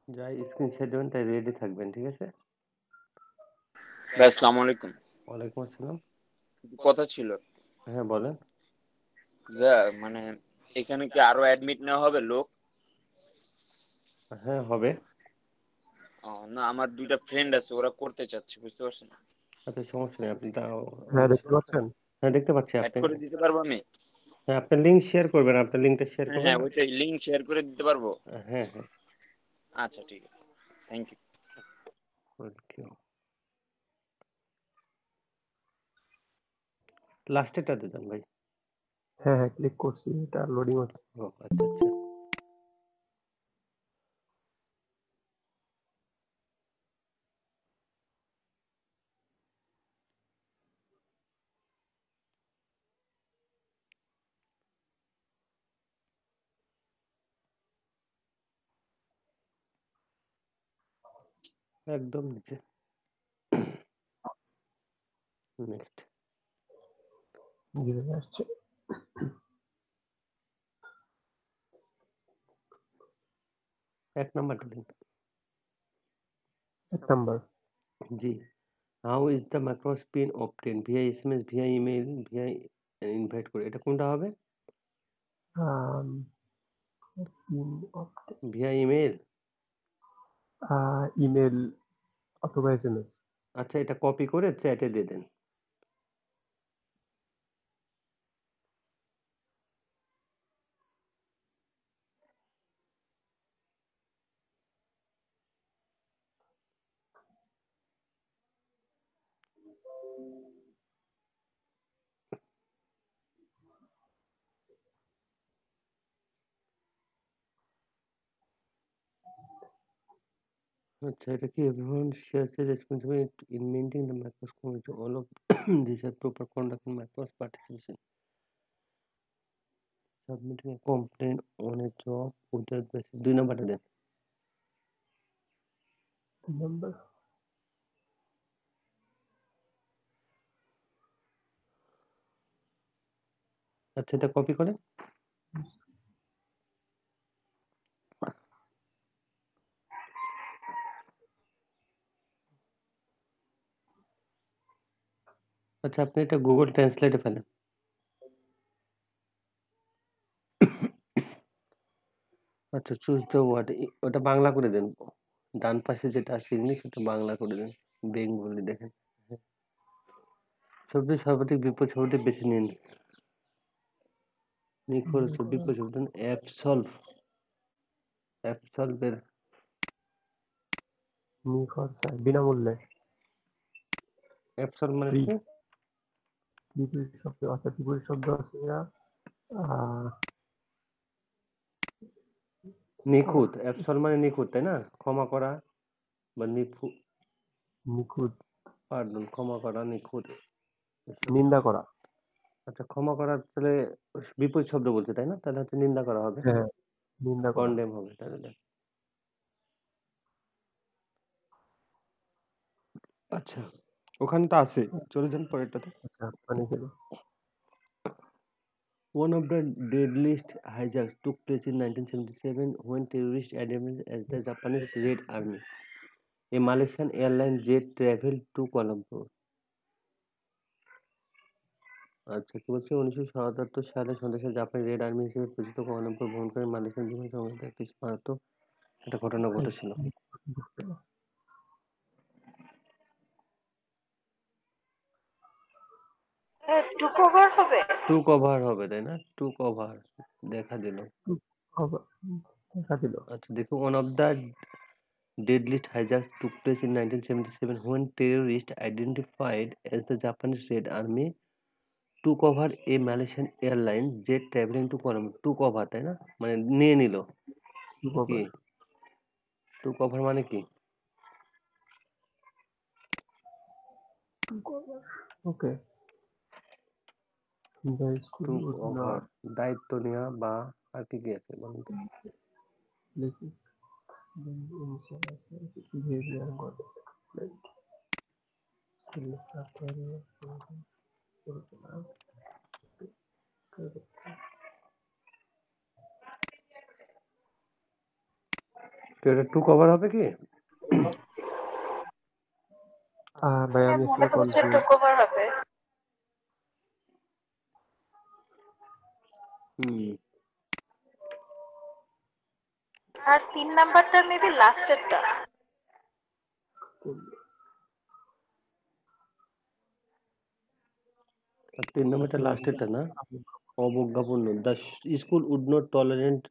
যাই screen share দেবেন তাই রেডি থাকবেন, ঠিক আছে? ভাই আসসালামু আলাইকুম। ওয়ালাইকুম আসসালাম। কথা ছিল হ্যাঁ বলেন। মানে এখানে কি আরো অ্যাডমিট নেওয়া হবে লোক? হ্যাঁ হবে। না, আমার দুইটা ফ্রেন্ড আছে, ওরা করতে চাচ্ছে, বুঝতে পারছেন? আচ্ছা সমস্যা নেই, আপনি তাও হ্যাঁ, দেখতে পাচ্ছেন? হ্যাঁ দেখতে পাচ্ছি অ্যাড আপনি। করে দিতে পারবো আমি? হ্যাঁ আপনার লিঙ্ক শেয়ার করবেন, আপনার লিঙ্কটা শেয়ার হ্যাঁ করবেন। হ্যাঁ, ওইটাই, লিঙ্ক শেয়ার করে দিতে পারবো? হ্যাঁ হ্যাঁ। আচ্ছা ঠিক আছে, থ্যাংক ইউ। ওকে, লাস্টেরটাতে যান ভাই। হ্যাঁ হ্যাঁ, ক্লিক করছি, এটা লোডিং হচ্ছে। ও আচ্ছা আচ্ছা। একদম নিচে। নেক্সট। ধীরে আসছে। এক নাম্বারটা দিন। 1 নাম্বার। জি। How is the macros PIN obtain? Via SMS, via email, via invite করে, এটা কোনটা হবে? Um, PIN via email. Email অথবা এসএমএস। আচ্ছা এটা কপি করে চ্যাটে দিয়ে দেন। আচ্ছা এটা কি everyone shares a responsibility in maintaining the macros community, all of these are proper conduct in macros participation, submitting a complaint on a job without basis। 2 নাম্বারটা দেন। 3 number. আচ্ছা এটা কপি করে। আচ্ছা আপনি এটা গুগল ট্রান্সলেটে ফেলেন। আচ্ছা চুজ দ্য ওয়ার্ড, ওটা বাংলা করে দেন। ডান পাশে যেটা আছে ইংলিশ ওটা বাংলা করে দেন। বেঙ্গলি দেখেন। শব্দের সর্বাধিক বিপদ শব্দটি বেছে নিন। নিখোঁজ বিপদ শব্দ অ্যাবসলভ। অ্যাবসলভের নিখরচায় বিনামূল্যে। অ্যাবসলভ মানে ফ্রি। কি? বিপরীত শব্দ, আচ্ছা বিপরীত শব্দ আছে এরা। আহ, নিখুঁত, অ্যাবসলভ মানে নিখুঁত তাই না? ক্ষমা করা বা নিখুঁত। পার্ডন, ক্ষমা করা, নিখুঁত এসব। নিন্দা করা। আচ্ছা ক্ষমা করার তাহলে বিপরীত শব্দ বলছে তাই না? তাহলে হচ্ছে নিন্দা করা হবে, হ্যাঁ, নিন্দা করা। কন্ডেম হবে তাহলে। আচ্ছা ওখানে তো আছে, চলে যান পরেরটাতে। আচ্ছা, মানে গেল। One of the deadliest hijacks took place in 1977 when terrorists identified as the Japanese Red Army. A Malaysian airline jet traveled to Kuala Lumpur. আচ্ছা কি বলছে, 1977 সালে সন্ত্রাসী জাপানি রেড আর্মি হিসেবে পরিচিত কুয়ালালামপুর ভ্রমণ করে মালয়েশিয়ান বিমান সংঘাতে একটি মারাত্মক একটা ঘটনা ঘটেছিল। টু কভার হবে। টু কভার হবে তাই না? টু কভার দেখা দিল। দেখা দিল। আচ্ছা দেখো, one of the deadliest hijacks took place in 1977 when terrorists identified as the Japanese Red Army took over a Malaysian airline jet traveling to Kuala Lumpur। took over তাই না, মানে নিয়ে নিল। কি took over মানে কি? ওকে। The school took would over not দায়িত্ব নেওয়া বা আর কি কি আছে বলুন তো? places the initial behavior got explained. School staff carry তো এটা 2 কভার হবে কি? ভাই হ্যাঁ, আমি মনে আসলে তো হচ্ছে কনফিউজ। 2 কভার হবে। হুম। আর 3 নাম্বারটা মেবি লাস্টেরটা। আর 3 নম্বরটা লাস্টেরটা না? অবজ্ঞাপূর্ণ। The school would not tolerate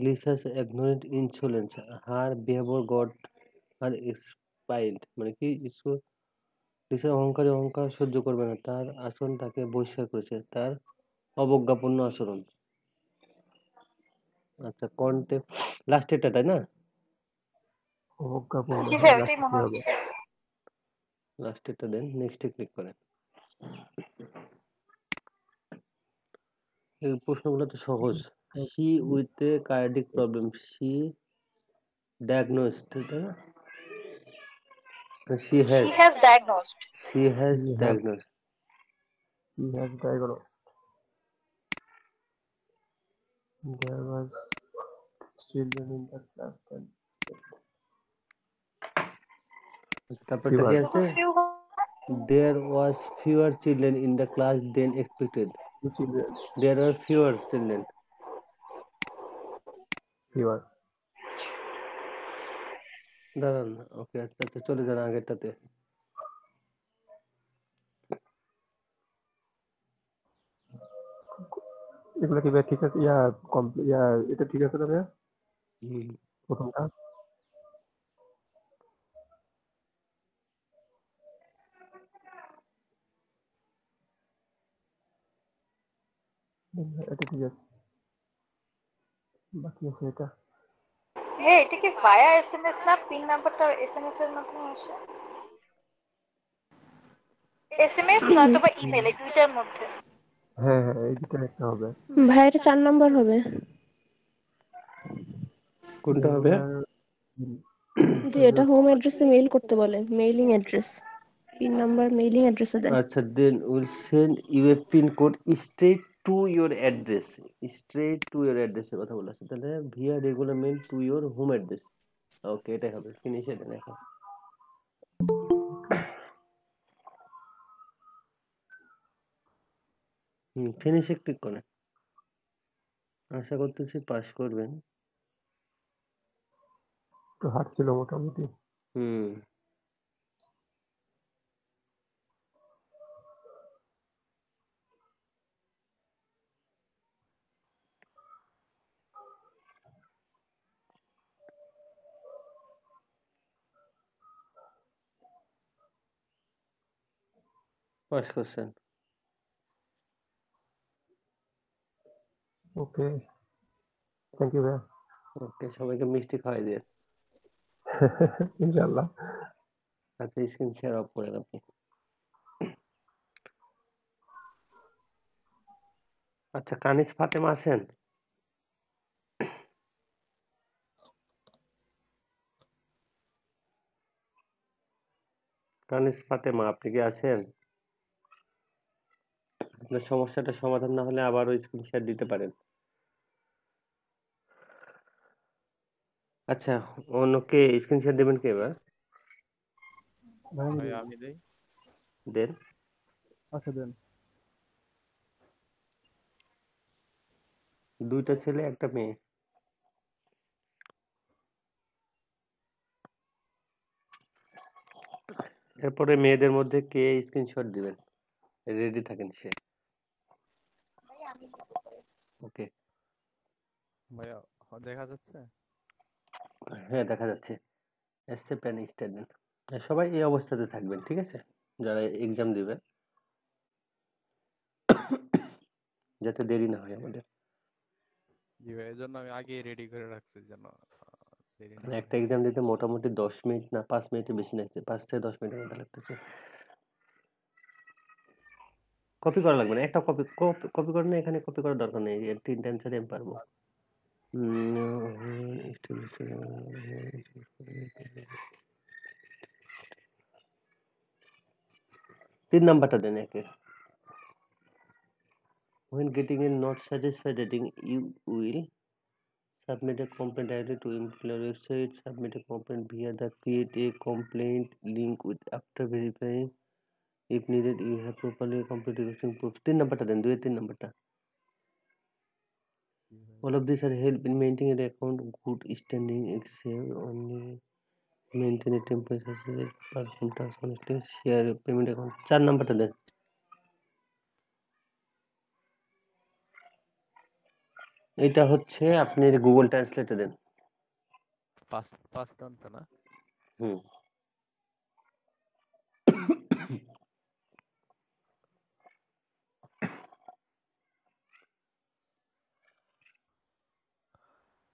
Lisa's ignorant insolence. Her behavior got her expelled. মানে কি স্কুল লিসার অহংকার সহ্য করবে না, তার আচরণ তাকে বহিষ্কার করেছে, তার অবজ্ঞাপূর্ণ আচরণ। আচ্ছা কন্টে লাস্টেরটা তাই না? অবজ্ঞাপূর্ণ, জি ভাই, হ্যাঁ ওটাই মনে লাস্টে হবে। হচ্ছে। লাস্টেরটা দেন, নেক্সটে ক্লিক করেন। এই প্রশ্নগুলো তো সহজ। She with a cardiac problem. She diagnosed, তাই না? She She has. has diagnosed. She has He have diagnosed. he has diagnosed. There was children in the class and তারপরটা কি fever. আছে? শুধু few There was fewer children in the class than expected. Two children. There were fewer children. Fever. দাঁড়ান, ওকে আচ্ছা আচ্ছা চলে যান আগেরটাতে। এগুলো কি ভাই ঠিক আছে? এটা ঠিক আছে না ভাইয়া? হুম। প্রথমটা? এটা ঠিক আছে। বাকি আছে এটা। হ্যাঁ, এটা কি ভায়া এসএমএস না? পিন নাম্বারটা এসএমএস এর মাধ্যমে আসে। এসএমএস নয়তো বা ইমেল, এই দুইটার মধ্যে। হ্যাঁ এই দুটো একটা হবে। ভাই এটা 4 নাম্বার হবে। কোনটা হবে? There জি এটা হোম অ্যাড্রেসে মেইল করতে বলে, mailing address. Pin number mailing অ্যাড্রেসে দেয়। আচ্ছা they will send you a pin code straight to your address. Straight to your অ্যাড্রেসের কথা বলা আছে, তাহলে via regular mail to your home address. Okay এটাই হবে, ফিনিশে দেন এখন। ফিনিশে ক্লিক করেন। আশা করতেছি পাস করবেন। একটু হার্ড ছিল মোটামুটি। হুম। পাস করছেন। ওকে, থ্যাংক ইউ ভাইয়া। ওকে সবাইকে মিষ্টি খাওয়াই দিয়ে। ইনশাআল্লাহ। আচ্ছা স্ক্রিন শেয়ার অফ করেন আপনি। আচ্ছা কানিজ ফাতেমা আছেন? কানিজ ফাতেমা আপনি কি আছেন? আপনার সমস্যাটা সমাধান না হলে আবারও স্ক্রিন শেয়ার দিতে পারেন। আচ্ছা অন্যকে স্ক্রিন শেয়ার দেবেন কে এবার? ভাই আমি দেই। দেন। আচ্ছা দেন। দুইটা ছেলে একটা মেয়ে। এরপরে মেয়েদের মধ্যে কে স্ক্রিনশট দিবেন? রেডি থাকেন সে। ওকে ভাইয়া দেখা যাচ্ছে? হ্যাঁ দেখা যাচ্ছে। এসছে প্যান স্ট্যান্ড। সবাই এই অবস্থাতে থাকবেন ঠিক আছে, যারা এক্সাম দিবে, যাতে দেরি না হয় আমাদের। জি ভাই, এজন্য আমি আগে রেডি করে রাখছি যেন দেরি না মানে হয়। একটা এক্সাম দিতে মোটামুটি 10 মিনিট না 5 মিনিটের বেশি লাগছে, 5 থেকে 10 মিনিটের মধ্যে লাগতেছে। কপি করা লাগবে না, একটা কপি কপি করে না, এখানে কপি করার দরকার নেই, এর 3টা অ্যান্সার আমি পারবো। তিন নাম্বারটা দেন একে। When getting a not satisfied rating, you will Submit a complaint directly to employer website. Submit a complaint via the create a complaint link with after verifying. If needed, you have properly completed using proof. 3 নাম্বারটা দেন, 2 3 নাম্বারটা। All of these are help in maintaining an account good standing Excel only maintain a temperature perform task honestly share a payment account 4 নাম্বারটা দেন। এটা হচ্ছে আপনি Google ট্রান্সলেটে দেন। পাঁচ ঘন্টা না? হুম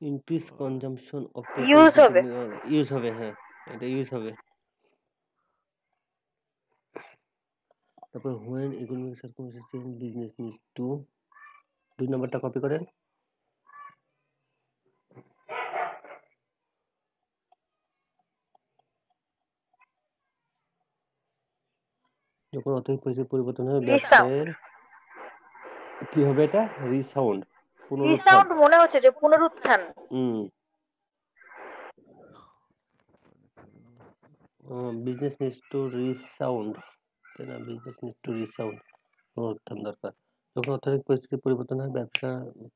increase consumption of use হবে ইউজ হবে, হ্যাঁ এটা ইউজ হবে। তারপর when economic circumstances change business needs to 2 নাম্বারটা কপি করেন। যখন অর্থনৈতিক পরিস্থিতি পরিবর্তন হয় ব্যবসায়ের কি হবে, এটা রিসাউন্ড পুনরুত্থান। রিসাউন্ড মনে হচ্ছে যে পুনরুত্থান। বিজনেস নিডস টু রিসাউন্ড, তাই না? বিজনেস নিডস টু রিসাউন্ড, পুনরুত্থান দরকার। যখন অর্থনৈতিক পরিস্থিতি পরিবর্তন হয় ব্যবসা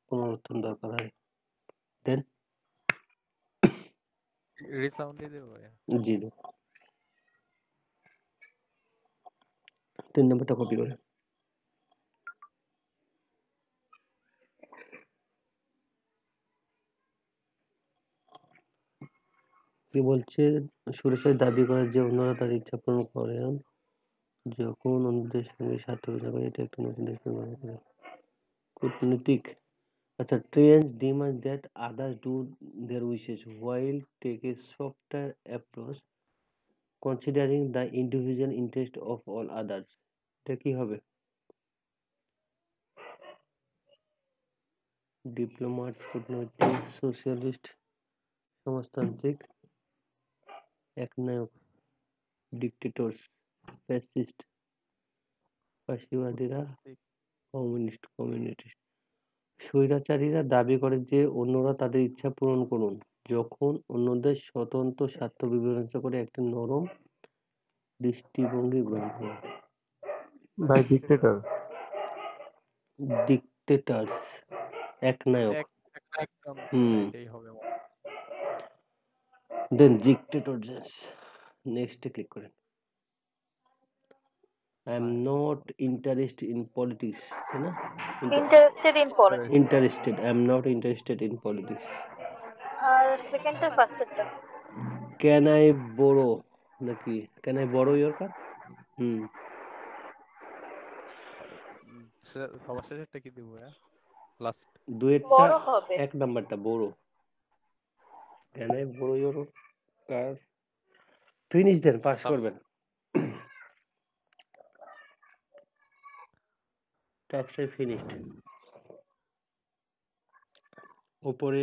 পুনরুত্থান দরকার হয়। দেন রিসাউন্ডই দেব ভাইয়া। জি 3 নাম্বারটা কপি করে। কি বলছে, সুরেশের দাবি করে যে অন্যরা তার ইচ্ছা পূরণ করেন যখন অন্যদের সঙ্গে স্বার্থ বিচার করে, এটা একটা নতুন দেশ নির্মাণ করে। কূটনীতিক, আচ্ছা trends demand that others do their wishes while take a softer approach considering the individual interest of all others। এটা কি হবে? ডিপ্লোম্যাট, কূটনৈতিক, সোশ্যালিস্ট, সমাজতান্ত্রিক, একনায়ক, ডিক্টেটরস, ফ্যাসিস্ট, ফাঁসিবাদীরা, কমিউনিস্ট। স্বৈরাচারীরা দাবি করে যে অন্যরা তাদের ইচ্ছা পূরণ করুন যখন অন্যদের স্বতন্ত্র স্বার্থ বিবেচনা করে একটি নরম দৃষ্টিভঙ্গি গ্রহণ করে। By dictator. ডিক্টেটরস, একনায়ক। একদম এটাই হবে। দেন ডিক্টেটরস। নেক্সটে ক্লিক করেন। I am not interested in politics, তাই না? Interested in politics. Interested, I am not interested in politics। আর সেকেন্ডটা ফার্স্টেরটা Can I borrow নাকি can I borrow your car? সবার শেষেরটা কি দিব ভাইয়া? লাস্ট দুয়েরটা বড় হবে। 1 নাম্বারটা বড়। Can I borrow your car? Finish দেন, পাস করবেন। টাস্কটাই ফিনিশড। উপরে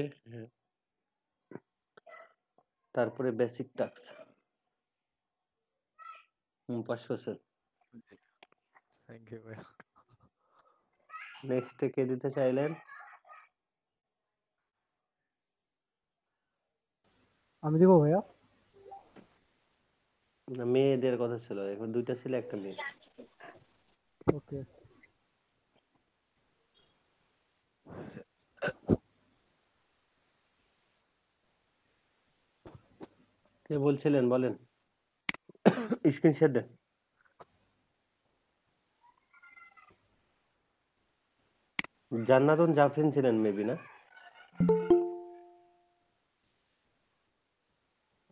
তারপরে বেসিক টাস্ক। পাস করছেন। থ্যাংক ইউ ভাইয়া। নেক্সটে কে দিতে চাইলেন? আমি দেবো ভাইয়া। না, মেয়েদের কথা ছিল, এখন 2টা ছিল, একটা মেয়ে। ওকে। কে বলছিলেন বলেন, স্ক্রিন শেয়ার দেন। জান্নাতুন জাফরিন ছিলেন মেবি, না?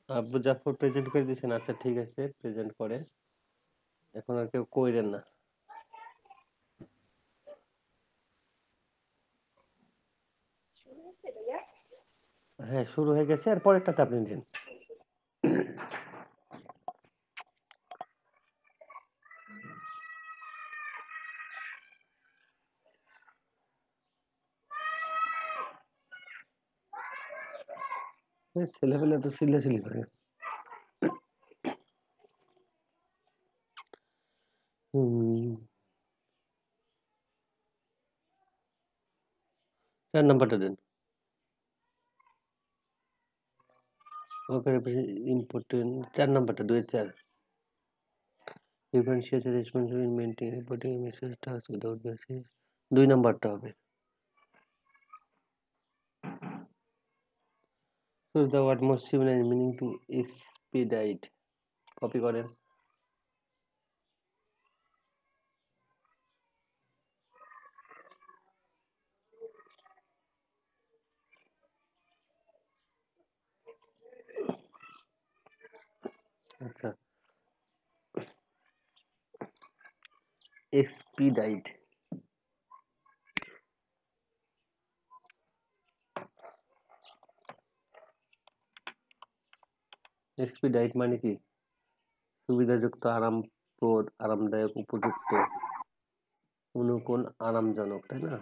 আব্বু জাফর প্রেজেন্ট করে দিয়েছেন, আচ্ছা ঠিক আছে প্রেজেন্ট করেন, এখন আর কেউ কইরেন না। হ্যাঁ শুরু হয়ে গেছে, আর পরেরটাতে আপনি দেন। ছেলেবেলা তো সিলেসিলি করে। হুম 4 নাম্বারটা দেন। ওখানে ইম্পর্টেন্ট 4 নাম্বারটা 2-4 differentiate responsible in maintain reporting message task without message 2 নাম্বারটা হবে choose the word most similar in meaning to expedite copy করেন আচ্ছা expedite expedite মানে কি সুবিধাযুক্ত আরামপ্রদ আরামদায়ক উপযুক্ত অনুকূল আরামজনক তাই না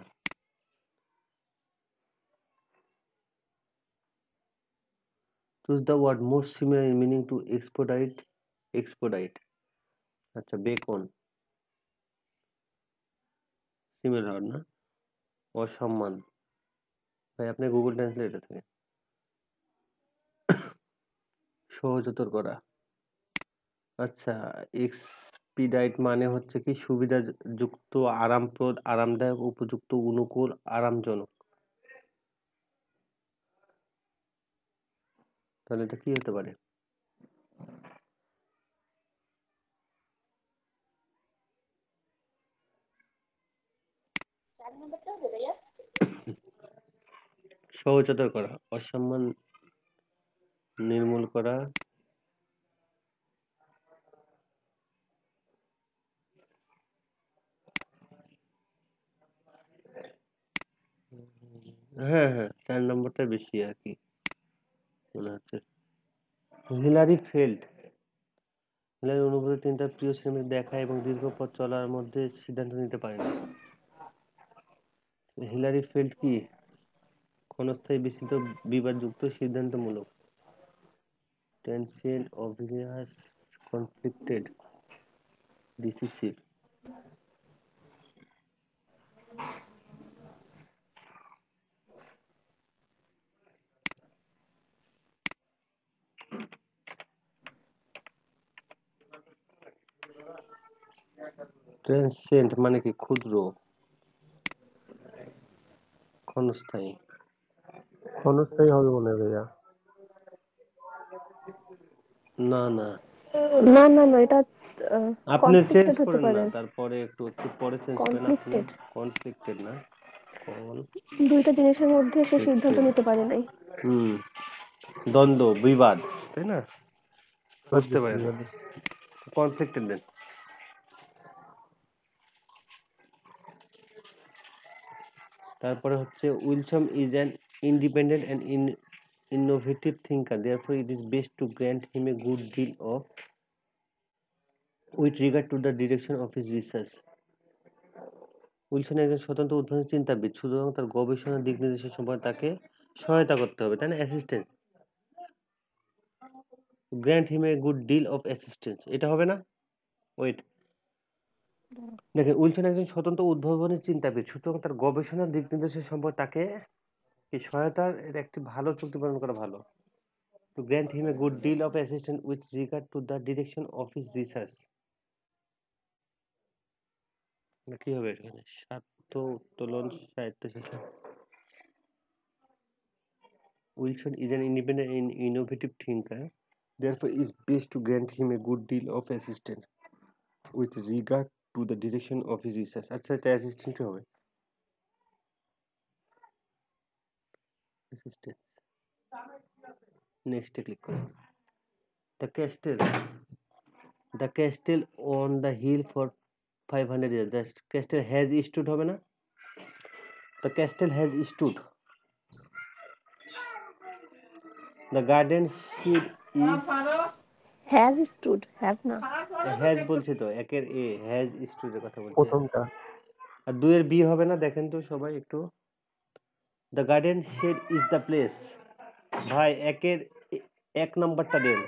choose the word most similar in meaning to expedite আচ্ছা বেকন সিমিলার না অসম্মান ভাই আপনি গুগল ট্রান্সলেটর থেকে সহজতর করা আচ্ছা এক্সপিডাইট মানে হচ্ছে কি সুবিধাযুক্ত আরামপ্রদ আরামদায়ক উপযুক্ত অনুকূল আরামজনক তাহলে এটা কি হতে পারে সহজতর করা অসম্মান নির্মূল করা হ্যাঁ হ্যাঁ 4 নম্বরটা বেশি আর কি মনে হচ্ছে হিলারি ফেল্ড হিলারি অনুভূতি তিনি তার প্রিয় সিনেমা দেখা এবং দীর্ঘ পথ চলার মধ্যে সিদ্ধান্ত নিতে পারেন হিলারি ফেল্ড কি ক্ষণস্থায়ী বিস্তৃত বিবাদযুক্ত সিদ্ধান্তমূলক টেনসিয়েন্ট অবভিয়াস কনফ্লিক্টেড ডিসিসিভ ট্রান্সিয়েন্ট মানে কি ক্ষুদ্র ক্ষণস্থায়ী ক্ষণস্থায়ী হবে মনে হয় ভাইয়া না না না না না এটা আপনি চেঞ্জ কনফ্লিক্টেড হতে করেন পারে না তারপরে একটু পরে চেঞ্জ করেন আপনি কনফ্লিক্টেড কনফ্লিক্টেড না দুইটা জিনিসের মধ্যে সে সিদ্ধান্ত নিতে পারে নাই হুম দ্বন্দ্ব বিবাদ তাই না বুঝতে পারেন কনফ্লিক্টেড দেন তারপরে হচ্ছে Wilson is an independent and innovative thinker therefore it is best to grant him a good deal of with regard to the direction of his research Wilson একজন স্বতন্ত্র উদ্ভাবনী চিন্তাবিদ সুতরাং তার গবেষণার দিক নির্দেশের সময় তাকে সহায়তা করতে হবে তাই না assistant grant him a good deal of assistance এটা হবে না ওয়েট দেখেন উইলসন একজন স্বতন্ত্র উদ্ভাবনী চিন্তাবিদ সুতরাং তার গবেষণার দিক নির্দেশের সময় তাকে এই সহায়তার একটি ভালো চুক্তি প্রদান করা ভালো to grant him a good deal of assistance with regard to the direction of his research কি হবে এখানে স্বার্থ উত্তোলন স্বায়ত্তশাসন Wilson is an independent and innovative thinker therefore it is best to grant him a good deal of assistance with regard to the direction of his research আচ্ছা এটা assistant হবে assistant নেক্সটে ক্লিক করুন the castle on the hill for 500 years the castle has stood হবে না the castle has stood the garden shed is has stood have না has বলছি তো একের এ has stood এর কথা বলছি প্রথমটা আর দুইয়ের বি হবে না দেখেন তো সবাই একটু the garden shed is the place ভাই একের এক নাম্বারটা দেন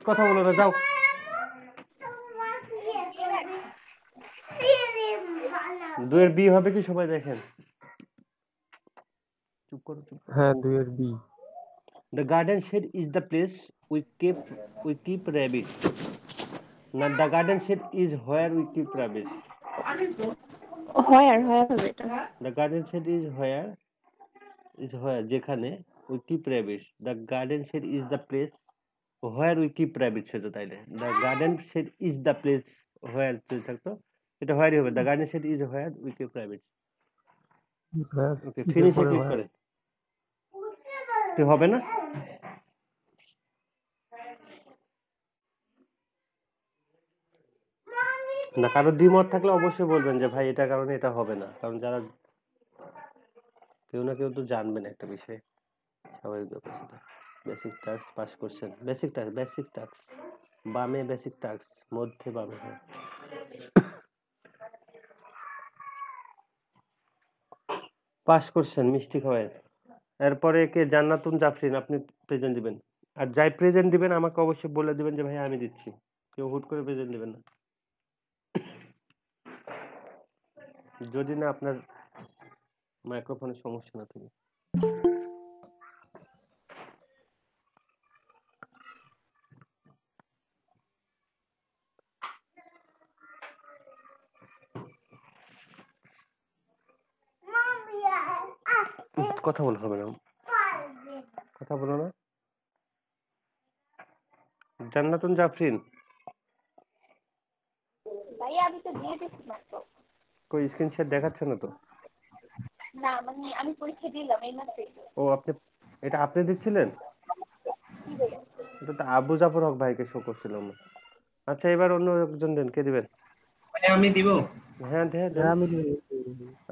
কথা বলো না যাও দুইয়ের বি হবে কি সবাই দেখেন চুপ করো হ্যাঁ 2 এর B The garden shed is the place we keep rabbits. Now the garden shed is where we keep rabbits. Where হবে এটা? The garden shed is where যেখানে we keep rabbits. The garden shed is the place where we keep rabbits হতো তাইলে। The garden shed is the place where যদি থাকতো এটা where হবে। The garden shed is where we keep rabbits. Okay ফিনিশে click করেন। কি হবে না? না কারো দ্বিমত থাকলে অবশ্যই বলবেন যে ভাই এটার কারণে এটা হবে না, কারণ যারা কেউ না কেউ তো জানবেন একটা বিষয়, স্বাভাবিক ব্যাপার সেটা। বেসিক টাস্ক পাস করছেন, বেসিক টাস্ক বামে, বেসিক টাস্ক মধ্যে বামে, হ্যাঁ পাস করছেন মিষ্টি খাওয়ায়। এরপরে কে জান্নাতুন জাফরিন, আপনি প্রেজেন্ট দিবেন। আর যাই প্রেজেন্ট দিবেন আমাকে অবশ্যই বলে দিবেন যে ভাই আমি দিচ্ছি, কেউ হুট করে প্রেজেন্ট দিবেন না। যদি না আপনার মাইক্রোফোনের সমস্যা না থাকে। কথা বলা হবে না, কথা বলো না। জান্নাতুন জাফরিন ভাইয়া আমি তো দিয়ে দিচ্ছি মাত্র। কই স্ক্রিন শেয়ার দেখাচ্ছে না তো? না মানে আমি পরীক্ষা দিলাম এই মাত্র। ও আপনি এটা আপনি দিচ্ছিলেন? এটা তো আবু জাফর হক ভাইকে শো করছিলাম। আচ্ছা এবার অন্য একজন দেন, কে দিবেন? আমি দিব। হ্যাঁ দেন। আমি দিব।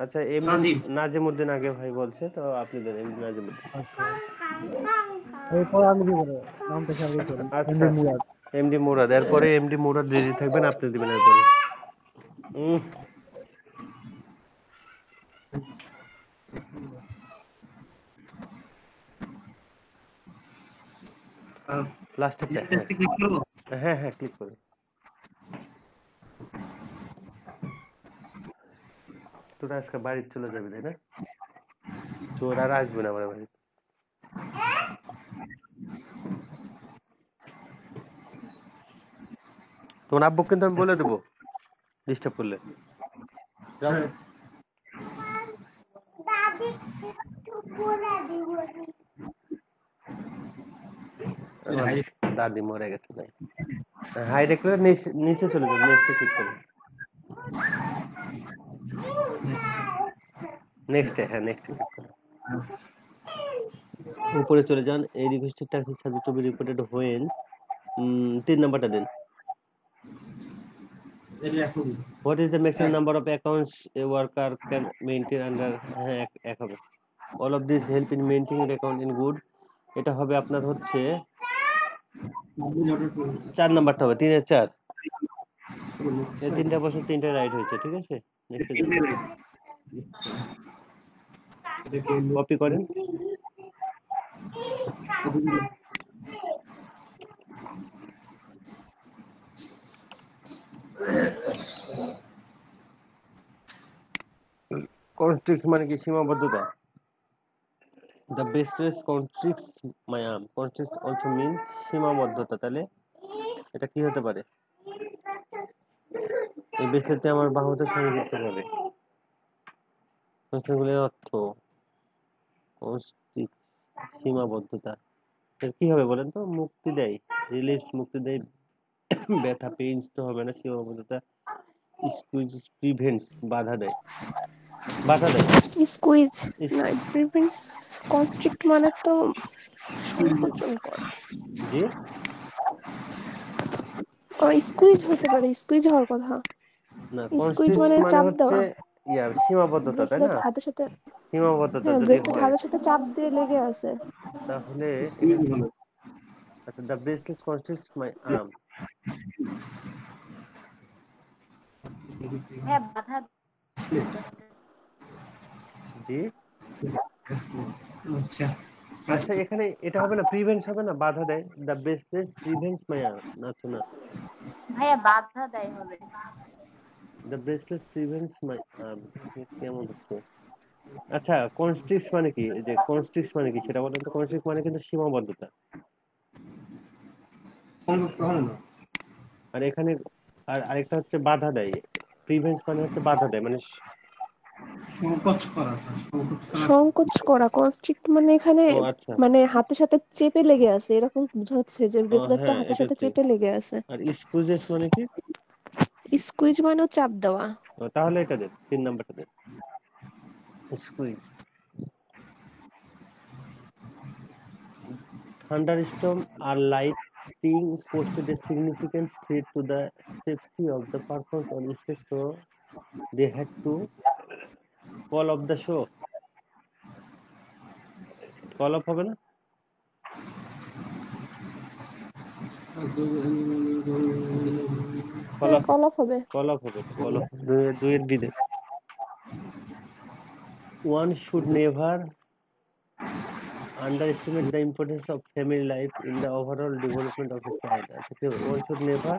আচ্ছা এমডি নাজিমউদ্দিন আগে ভাই বলছে, তো আপনি দেন এমডি নাজিমউদ্দিন। এরপর আমি দিব না, নামটা সামনে করি। আচ্ছা এমডি মুরাদ, এরপরে এমডি মুরাদ রেডি থাকবেন, আপনি দিবেন এরপরে। লাস্টেরটা হ্যাঁ হ্যাঁ ক্লিক করুন। তোরা আজকে বাড়ি চলে যাবি তাই না? চোর আর আসবে না আমার বাড়ি। তোমার আব্বু কিন্তু আমি বলে দেবো ডিস্টার্ব করলে। দাদি মরে গেছে ভাই। হাইডে করে নিচে চলে যাবে, নেক্সটে ক্লিক করুন। নেক্সটে, হ্যাঁ নেক্সটে ক্লিক করুন। উপরে চলে যান, এই requested tax is subject to be reported when 3 নাম্বারটা দেন। What is the maximum number of accounts a worker can maintain under? হ্যাঁ এক হবে। All of this help in maintaining account in good. এটা হবে আপনার হচ্ছে 4 নাম্বারটা হবে, 3 এর 4। এই তিনটা বছর তিনটা রাইট হয়েছে, ঠিক আছে। নেক্সট কপি করেন। কনস্ট্রিক্ট মানে কি? সীমাবদ্ধতা। The best dress constricts my arm. Constricts also mean সীমাবদ্ধতা। তাহলে এটা কি হতে পারে? এই বেস্ট্রেসে আমার বাহুতে সংযুক্ত হবে। কনস্ট্রিক্টগুলোর অর্থ কনস্ট্রিক্টস সীমাবদ্ধতা। কি হবে বলেন তো? মুক্তি দেয়, রিলিফস মুক্তি দেয়, ব্যথা পেইনস তো হবে না। সীমাবদ্ধতা স্কুইজ প্রিভেন্টস বাধা দেয়, বাধা দেয়। স্কুইজ না, প্রিভেন্টস। কনস্ট্রিক্ট মানে তো সংকোচন করা। জি ও স্কুইজ হতে পারে, স্কুইজ হওয়ার কথা। না, স্কুইজ কনস্ট্রিক্ট মানে মানে চাপ হচ্ছে দেওয়া। সীমাবদ্ধতা, তাই না? ব্রেসলেট হাতের সাথে, সীমাবদ্ধতা হ্যাঁ যদি ব্রেসলেট হয় হাতের সাথে চাপ দিয়ে লেগে আছে। তাহলে আচ্ছা, দ্য ব্রেসলেট কনস্ট্রিক্টস মাই আর্ম। হ্যাঁ বাধা। জি আচ্ছা আচ্ছা, এখানে এটা হবে না, প্রিভেন্স হবে না, বাধা দেয়। The bracelet prevents my arm. আচ্ছা না, ভাইয়া বাধা দেয় হবে। The bracelet prevents my arm কেমন হচ্ছে? আচ্ছা, কনস্ট্রিক্ট মানে কি? এই যে কনস্ট্রিক্ট মানে কি সেটা বলেন তো? কনস্ট্রিক্ট মানে কিন্তু সীমাবদ্ধতা। সংযুক্ত হন না। আর এখানে আরেকটা হচ্ছে বাধা দেয়। প্রিভেন্স মানে হচ্ছে বাধা দেয়, মানে সংকোচ করা স্যার, সংকোচ করা। সংকোচ করা। কনস্ট্রিক্ট মানে এখানে ও আচ্ছা। মানে হাতের সাথে চেপে লেগে আছে এরকম বোঝাচ্ছে, যে ব্রেসলেটটা হ্যাঁ, হাতের এটা সাথে ঠিক। চেপে লেগে আছে। আর স্কুইজেস মানে কি? স্কুইজ মানেও চাপ দেওয়া। তাহলে এটা দেন, 3 নাম্বারটা দেন, squeeze. Thunderstorm or lightning posted a significant threat to the safety of the performers on stage, so they had to call off the show. Call off হবে না? Call হ্যাঁ, off, কল অফ হবে। call off হবে, call off। দুইয়ের বিদে। One should never underestimate the importance of family life in the overall development of a child. আচ্ছা, one should never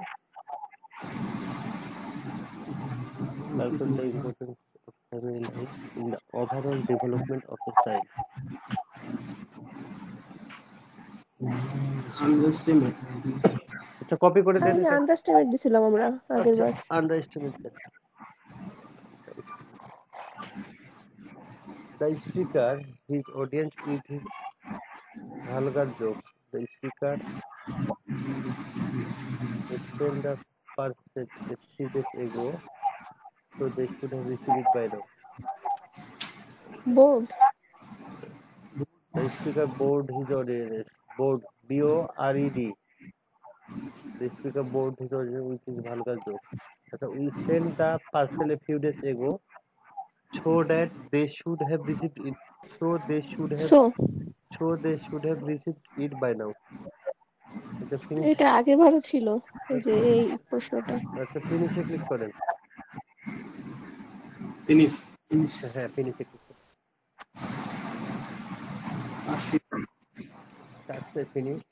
calculate the importance of family life in the overall development of a child. Understand. আচ্ছা, copy করে দেন আমি এটা। Understand দিছিলাম আমরা আগের আচ্ছা, বার। আন্ডারএস্টিমেট দেন। The speaker, his audience with his vulgar jokes. The speaker explained the percept a few days ago, so they should have received it by now. Board. The speaker bored his audience. Bored, B-O-R-E-D. The speaker bored his audience with his vulgar jokes. So we sent the parcel a few days ago, so that they should have received it. So they should have. So So they should have received it by now. আচ্ছা, finish. এটা আগের বারও ছিল, এই যে এই প্রশ্নটা। আচ্ছা, ফিনিশে ক্লিক করেন। ফিনিশ। হ্যাঁ, ফিনিশে ক্লিক করেন। টাচে ফিনিশ।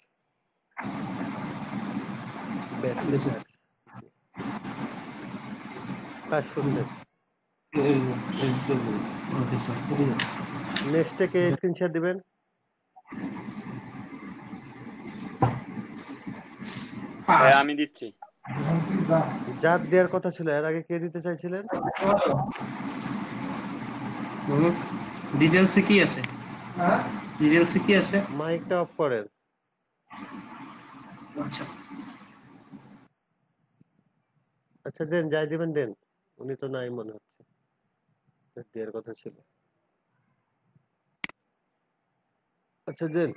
ব্যাকে টাচ। কাজ শুনলেন। Okay sir. নেক্সটে কে স্ক্রিনশট দিবেন? ভাইয়া আমি দিচ্ছি। যার দেওয়ার কথা ছিল, এর আগে কে দিতে চাইছিলেন? ডিটেলসে কি আসে? ডিটেলসে কি আসে? মাইকটা অফ করেন। আচ্ছা। আচ্ছা, দেন, যাই দিবেন দেন। উনি তো নাই মনে হচ্ছে, দেওয়ার কথা ছিল। আচ্ছা, দেন।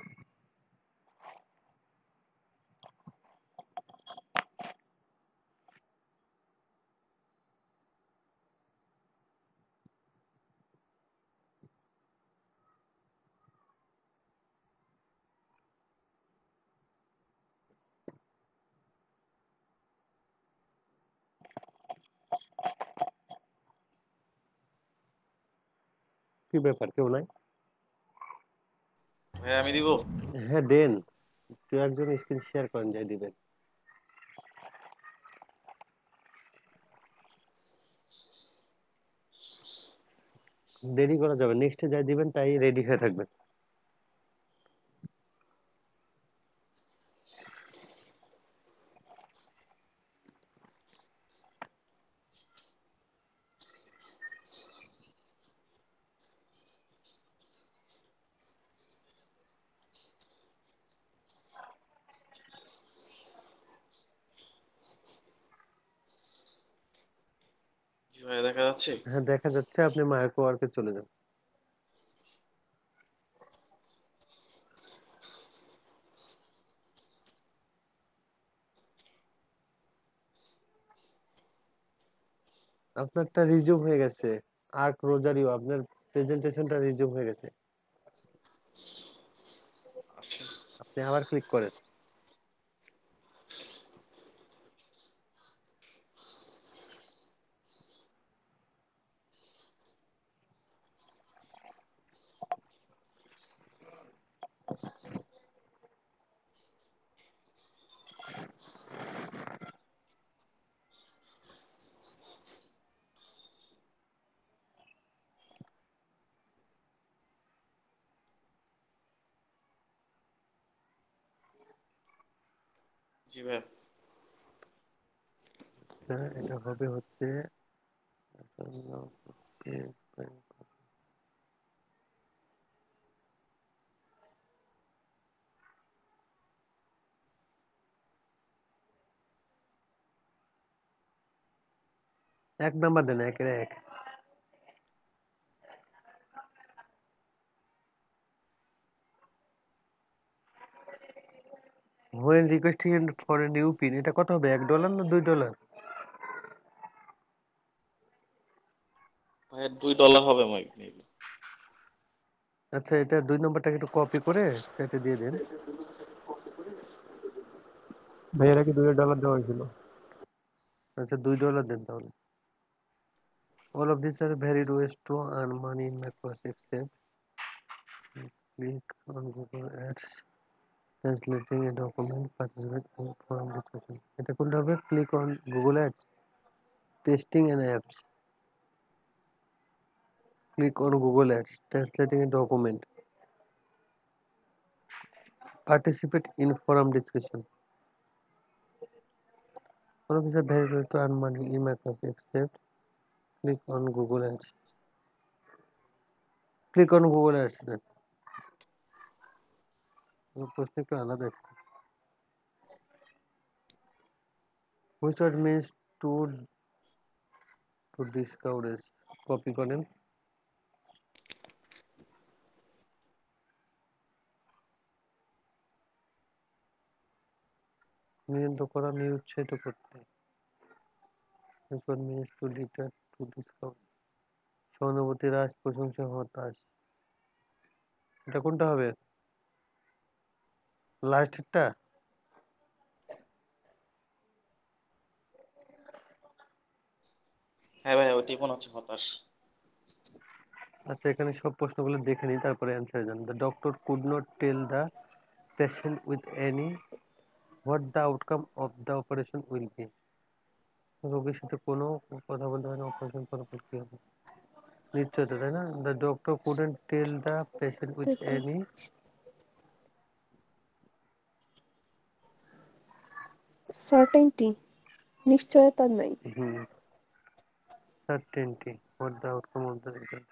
কি ব্যাপার, কেউ নাই? ভাইয়া আমি দিব। হ্যাঁ, দেন। কেউ একজন স্ক্রিন শেয়ার করেন, যাই দিবেন। দেরি করা যাবে, নেক্সটে যাই দিবেন তাই রেডি হয়ে থাকবেন। জি ভাইয়া দেখা যাচ্ছে। হ্যাঁ, দেখা যাচ্ছে। আপনি মাইক্রো ওয়ার্কে চলে যান। আপনারটা রিজুম হয়ে গেছে। আর্ক রোজারিও, আপনার প্রেজেন্টেশনটা রিজুম হয়ে গেছে। আচ্ছা। আপনি আবার ক্লিক করেন। জি ভাইয়া। এটা হবে হচ্ছে 1 নাম্বার দেন, 1 এর 1। When requesting for a new pin, এটা কত হবে, $1 না $2? ভাইয়া $2 হবে মেবি। আচ্ছা, এটা 2 নম্বরটাকে একটু কপি করে সেটা দিয়ে দেন। ভাই এর আগে $2 দেওয়া হয়েছিল। আচ্ছা, $2 দেন তাহলে। All of these are varied ways to earn money in macros except click on Google Ads, translating a document, participate in forum discussion. এটা কোনটা হবে? Click on Google Ads, testing and apps. Click on Google Ads, translating a document, participate in forum discussion. All of these are varied ways to earn money in macros except click on Google Ads. Click on Google Ads then. প্রশ্ন একটু আলাদা এসছে। Which word means to discourage? Copy করেন। নিয়ন্ত্রণ করা, নিরুৎসাহিত করতে। Which word means to deter, to discourage? সহানুভূতি, হ্রাস, প্রশংসা, হতাশ। এটা কোনটা হবে? লাস্টেরটা? হ্যাঁ ভাইয়া ওইটাই মনে হচ্ছে হতাশ। আচ্ছা, এখানে সব প্রশ্নগুলো দেখে নিই, তারপরে অ্যান্সার জান। The doctor could not tell the patient with any what the outcome of the operation will be. রোগীর সাথে কোনো কথা বলতে পারে না অপারেশন ফলাফল কি হবে। নিশ্চয়তা, তাই না? The doctor couldn't tell the patient with সেটাই। any সার্টেনটি, নিশ্চয়তা নাই। certainty what the outcome of the result.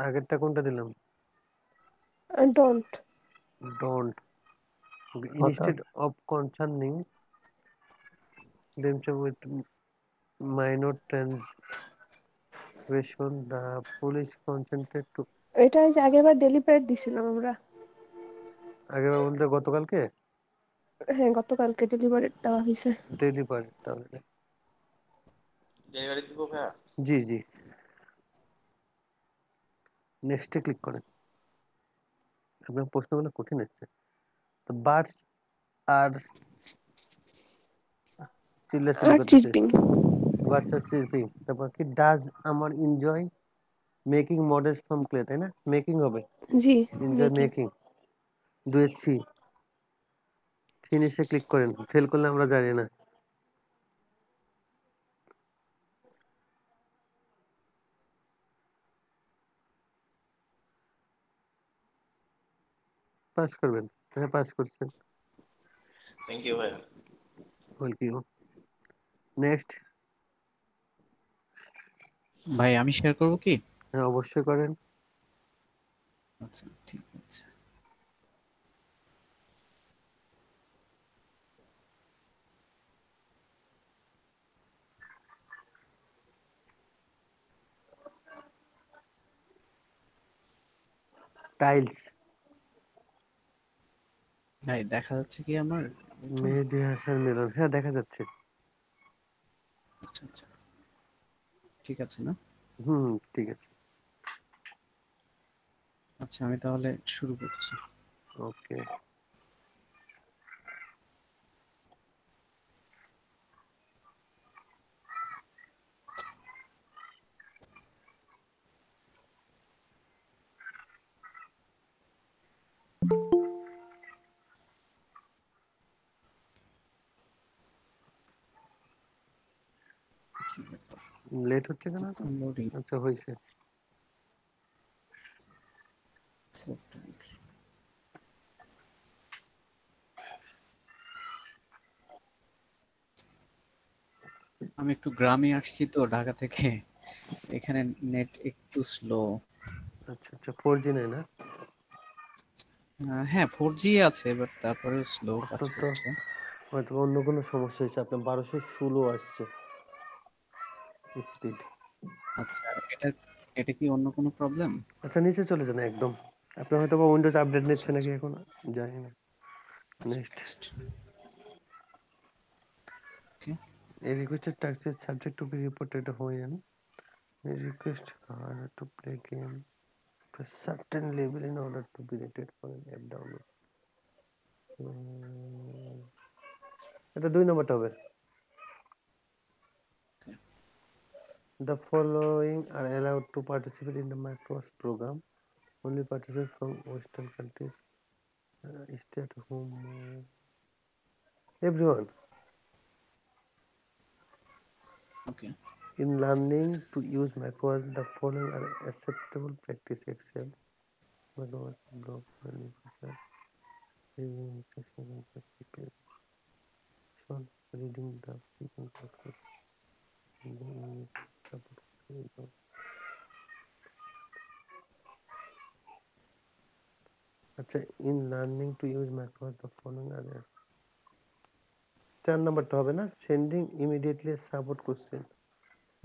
আগেরটা কোনটা দিলাম? ডোন্ট। Don't. হতাশ। Instead of concerning themselves with minor transgression, the police consented to. এটা যে আগেরবার ডেলিভারেট দিছিলাম আমরা। আগেরবার বলতে গতকালকে হ্যাঁ, গতকালকে ডেলিভারেট দেওয়া হয়েছে। ডেলিভারি তাহলে। ডেলিভারি দিব ভাইয়া। জি জি, নেক্সটে ক্লিক করেন। আপনার প্রশ্নগুলো কঠিন হচ্ছে। তো বার্ডস আর চিল্লাচিল্লি আর করতেছে। চিরপিং। বার্ডস আর চিরপিং। তারপর কি? ডাজ আমার enjoy making models from clay, তাই না? মেকিং হবে, জি, এনজয় মেকিং। মেকিং। দুয়েছি। ফিনিশে ক্লিক করেন, ফেল করলে আমরা জানি না। পাস করবেন। হ্যাঁ, পাস করছেন। থ্যাংক ইউ ভাইয়া। ওয়েলকাম। নেক্সট। ভাই আমি শেয়ার করব কি? হ্যাঁ, অবশ্যই করেন। আচ্ছা ঠিক আছে। টাইলস। ভাই দেখা যাচ্ছে কি আমার? মেহেদী হাসান মিলন, হ্যাঁ দেখা যাচ্ছে। আচ্ছা আচ্ছা ঠিক আছে না? ঠিক আছে। আচ্ছা আমি তাহলে শুরু করছি। ওকে। লেট হচ্ছে কেন? লোডিং আচ্ছা, হয়েছে। সফটওয়্যার আমি একটু গ্রামে আসছি তো ঢাকা থেকে, এখানে নেট একটু স্লো। আচ্ছা আচ্ছা, 4G নেই না? হ্যাঁ 4G আছে, বাট তারপরেও স্লো কাজ আপনার তো করছে। হয়তো অন্য কোনো সমস্যা হয়েছে, আপনার 1216 আসছে স্পিড। আচ্ছা, এটা এটা কি অন্য কোনো প্রবলেম? আচ্ছা নিচে চলে যান একদম। আপনি হয়তো বা উইন্ডোজ আপডেট আচ্ছা নিচ্ছে নাকি এখন, জানি না। Next, next. Okay. a requested task is subject to be reported when a request to play game to a certain level in order to be rated for an app download. এটা 2 নম্বরটা হবে। The following are allowed to participate in the Macros program. Only participants from Western countries stay at home. Everyone, okay. in learning to use Macros, the following are acceptable practice except Macros block manipulation, reading the frequent process, and the English support. আচ্ছা, in learning to use Macros, the following are 4 নম্বরটা হবে না, sending immediately a support question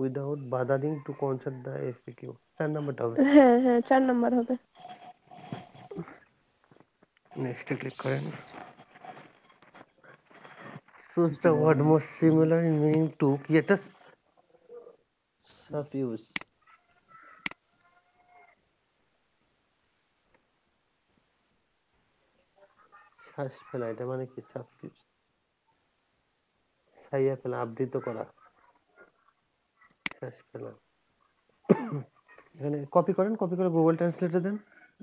without bothering to consult the FAQ, 4 নম্বরটা হবে। হ্যাঁ হ্যাঁ 4 number হবে। নেক্সটে ক্লিক করেন। choose কি the word বলেন? most similar in meaning to কি এটা suffuse, শ্বাস ফেলা, এটা মানে কি suffuse, ছাইয়া ফেলা, আবৃত করা, শ্বাস ফেলা। এখানে কপি করেন, কপি করে গুগল ট্রান্সলেটে দেন,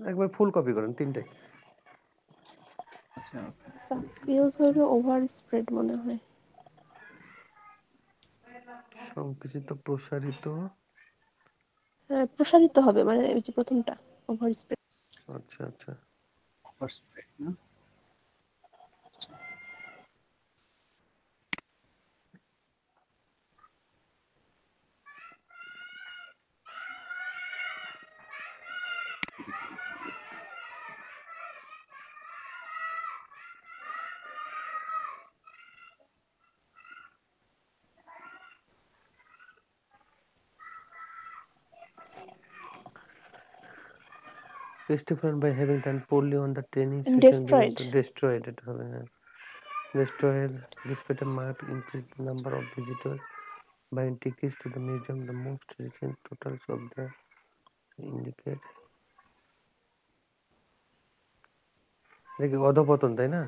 একবার ফুল কপি করেন তিনটাই। আচ্ছা ওকে। সাবফিউজ হবে ওভার স্প্রেড মনে হয়। সংকুচিত, প্রসারিত। হ্যাঁ প্রসারিত হবে, মানে এই যে প্রথমটা ওভার স্প্রেড। আচ্ছা আচ্ছা, ফার্স্ট ব্রেক না? Christopher by having done poorly on the training session began destroyed. to destroy it হবে না, destroy this pattern might increase the number of visitors buying tickets to the museum. The most recent totals of the indicate এটা কি অধপতন, তাই না?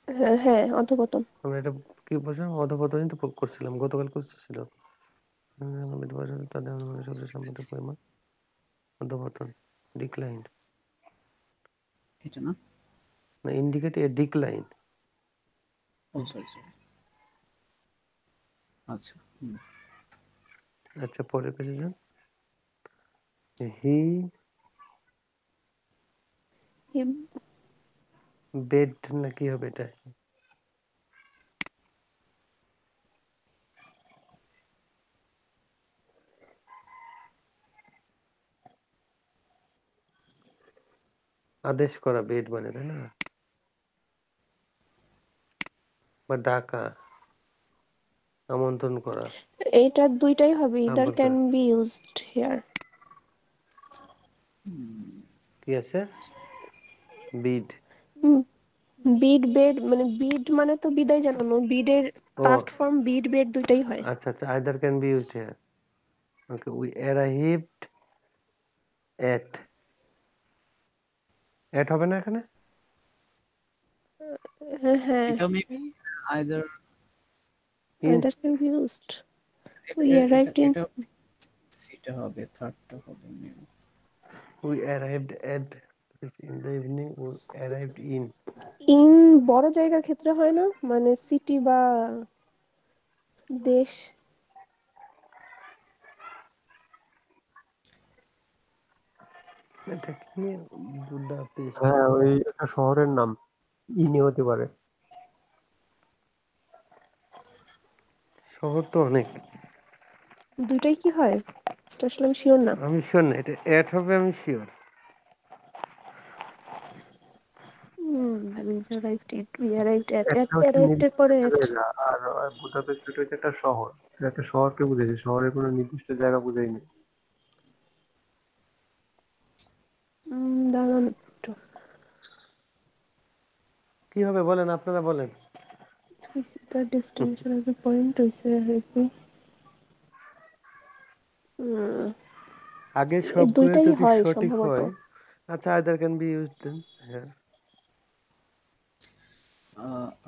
হ্যাঁ হ্যাঁ অধপতন। আমরা এটা কি বলছিলাম, অধপতনই তো করছিলাম গতকাল, করছিল তাদের অনুমানের সম্পদের পরিমাণ অধপতন, ডিক্লাইন এটা না? না, indicate a decline. Oh sorry sorry. আচ্ছা হুম। আচ্ছা পরের পেজে যান। হি বেড না কি হবে এটা, আদেশ করা, বেড মানে, তাই না? বা ডাকা, আমন্ত্রণ করা, এইটা দুইটাই হবে, ইদার আহ্বান ক্যান করা। B used here. কি আছে, বিড। বিড বেড মানে বিড মানে তো বিদায় জানানো, বিডের ও পাস্ট ফর্ম বিড বেড দুইটাই হয়। আচ্ছা আচ্ছা, either can be used here. Okay, we arrived at, at হবে না এখানে? হ্যাঁ হ্যাঁ এটা maybe either in, either can be used. We এটা অ্যারাইভড ইন। এটা সিটা হবে, থার্ডটা হবে maybe. We arrived at in the evening, we arrived in. In বড় জায়গার ক্ষেত্রে হয় না, মানে সিটি বা দেশ। এটা কি, বুদাপেস্ট। হ্যাঁ ওই একটা শহরের নাম ইনি হতে পারে। শহর তো অনেক, দুইটাই কি হয় এটা আসলে আমি শিওর না। আমি শিওর না এটা অ্যাড হবে, আমি শিওর। We arrived একটা হচ্ছে arrived এর পরে নির্দিষ্ট জায়গা, আর বুদাপেস্ট হচ্ছে একটা শহর। এটা একটা শহরকে বুঝাইছে, শহরের কোনো নির্দিষ্ট জায়গা বুঝাইনি। দাঁড়ান একটু। কি হবে বলেন, আপনারা বলেন। তার ডেস্টিনেশন একটা পয়েন্ট হয়েছে আগে এই সবগুলো দুইটাই যদি হয় সঠিক সম্ভবত। হয়, আচ্ছা আইদার ক্যান বি ইউজড দেন। হ্যাঁ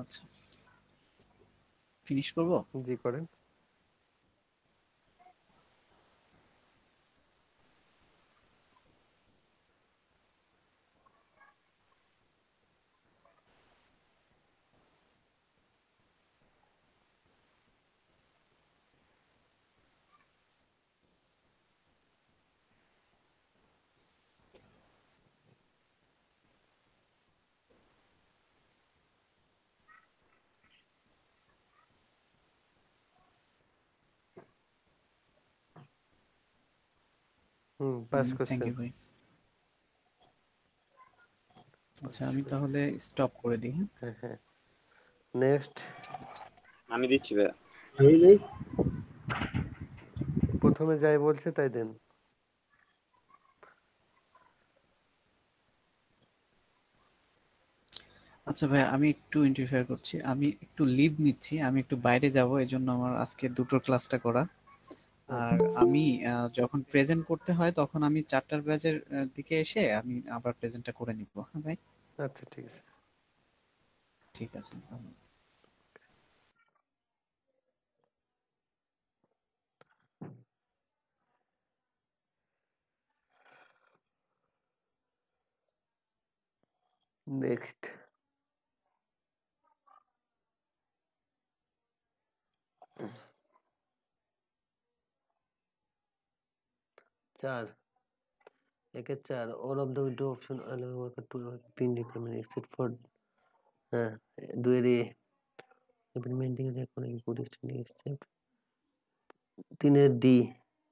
আচ্ছা, ফিনিশ করব। জি করেন। Pass thank question. ইউ ভাই। আচ্ছা আমি তাহলে স্টপ করে দিই। হ্যাঁ হ্যাঁ, নেক্সট। আমি দিচ্ছি ভাইয়া। প্রথমে যাই বলছে তাই দেন। আচ্ছা ভাই, আমি একটু ইন্টারফেয়ার করছি, আমি একটু লিভ নিচ্ছি, আমি একটু বাইরে যাব, এজন্য আমার আজকে দুটোর ক্লাসটা করা। আর আমি যখন প্রেজেন্ট করতে হয় তখন আমি 4টার ব্যাচের দিকে এসে আমি আবার প্রেজেন্টটা করে নিব। হ্যাঁ ভাই, আচ্ছা ঠিক আছে। ঠিক আছে ধন্যবাদ। নেক্সট। 4 একের 4 all of the window option allow worker to pin recommend except for. হ্যাঁ, 2 এর A implementing the economic production except. 3 এর ডি,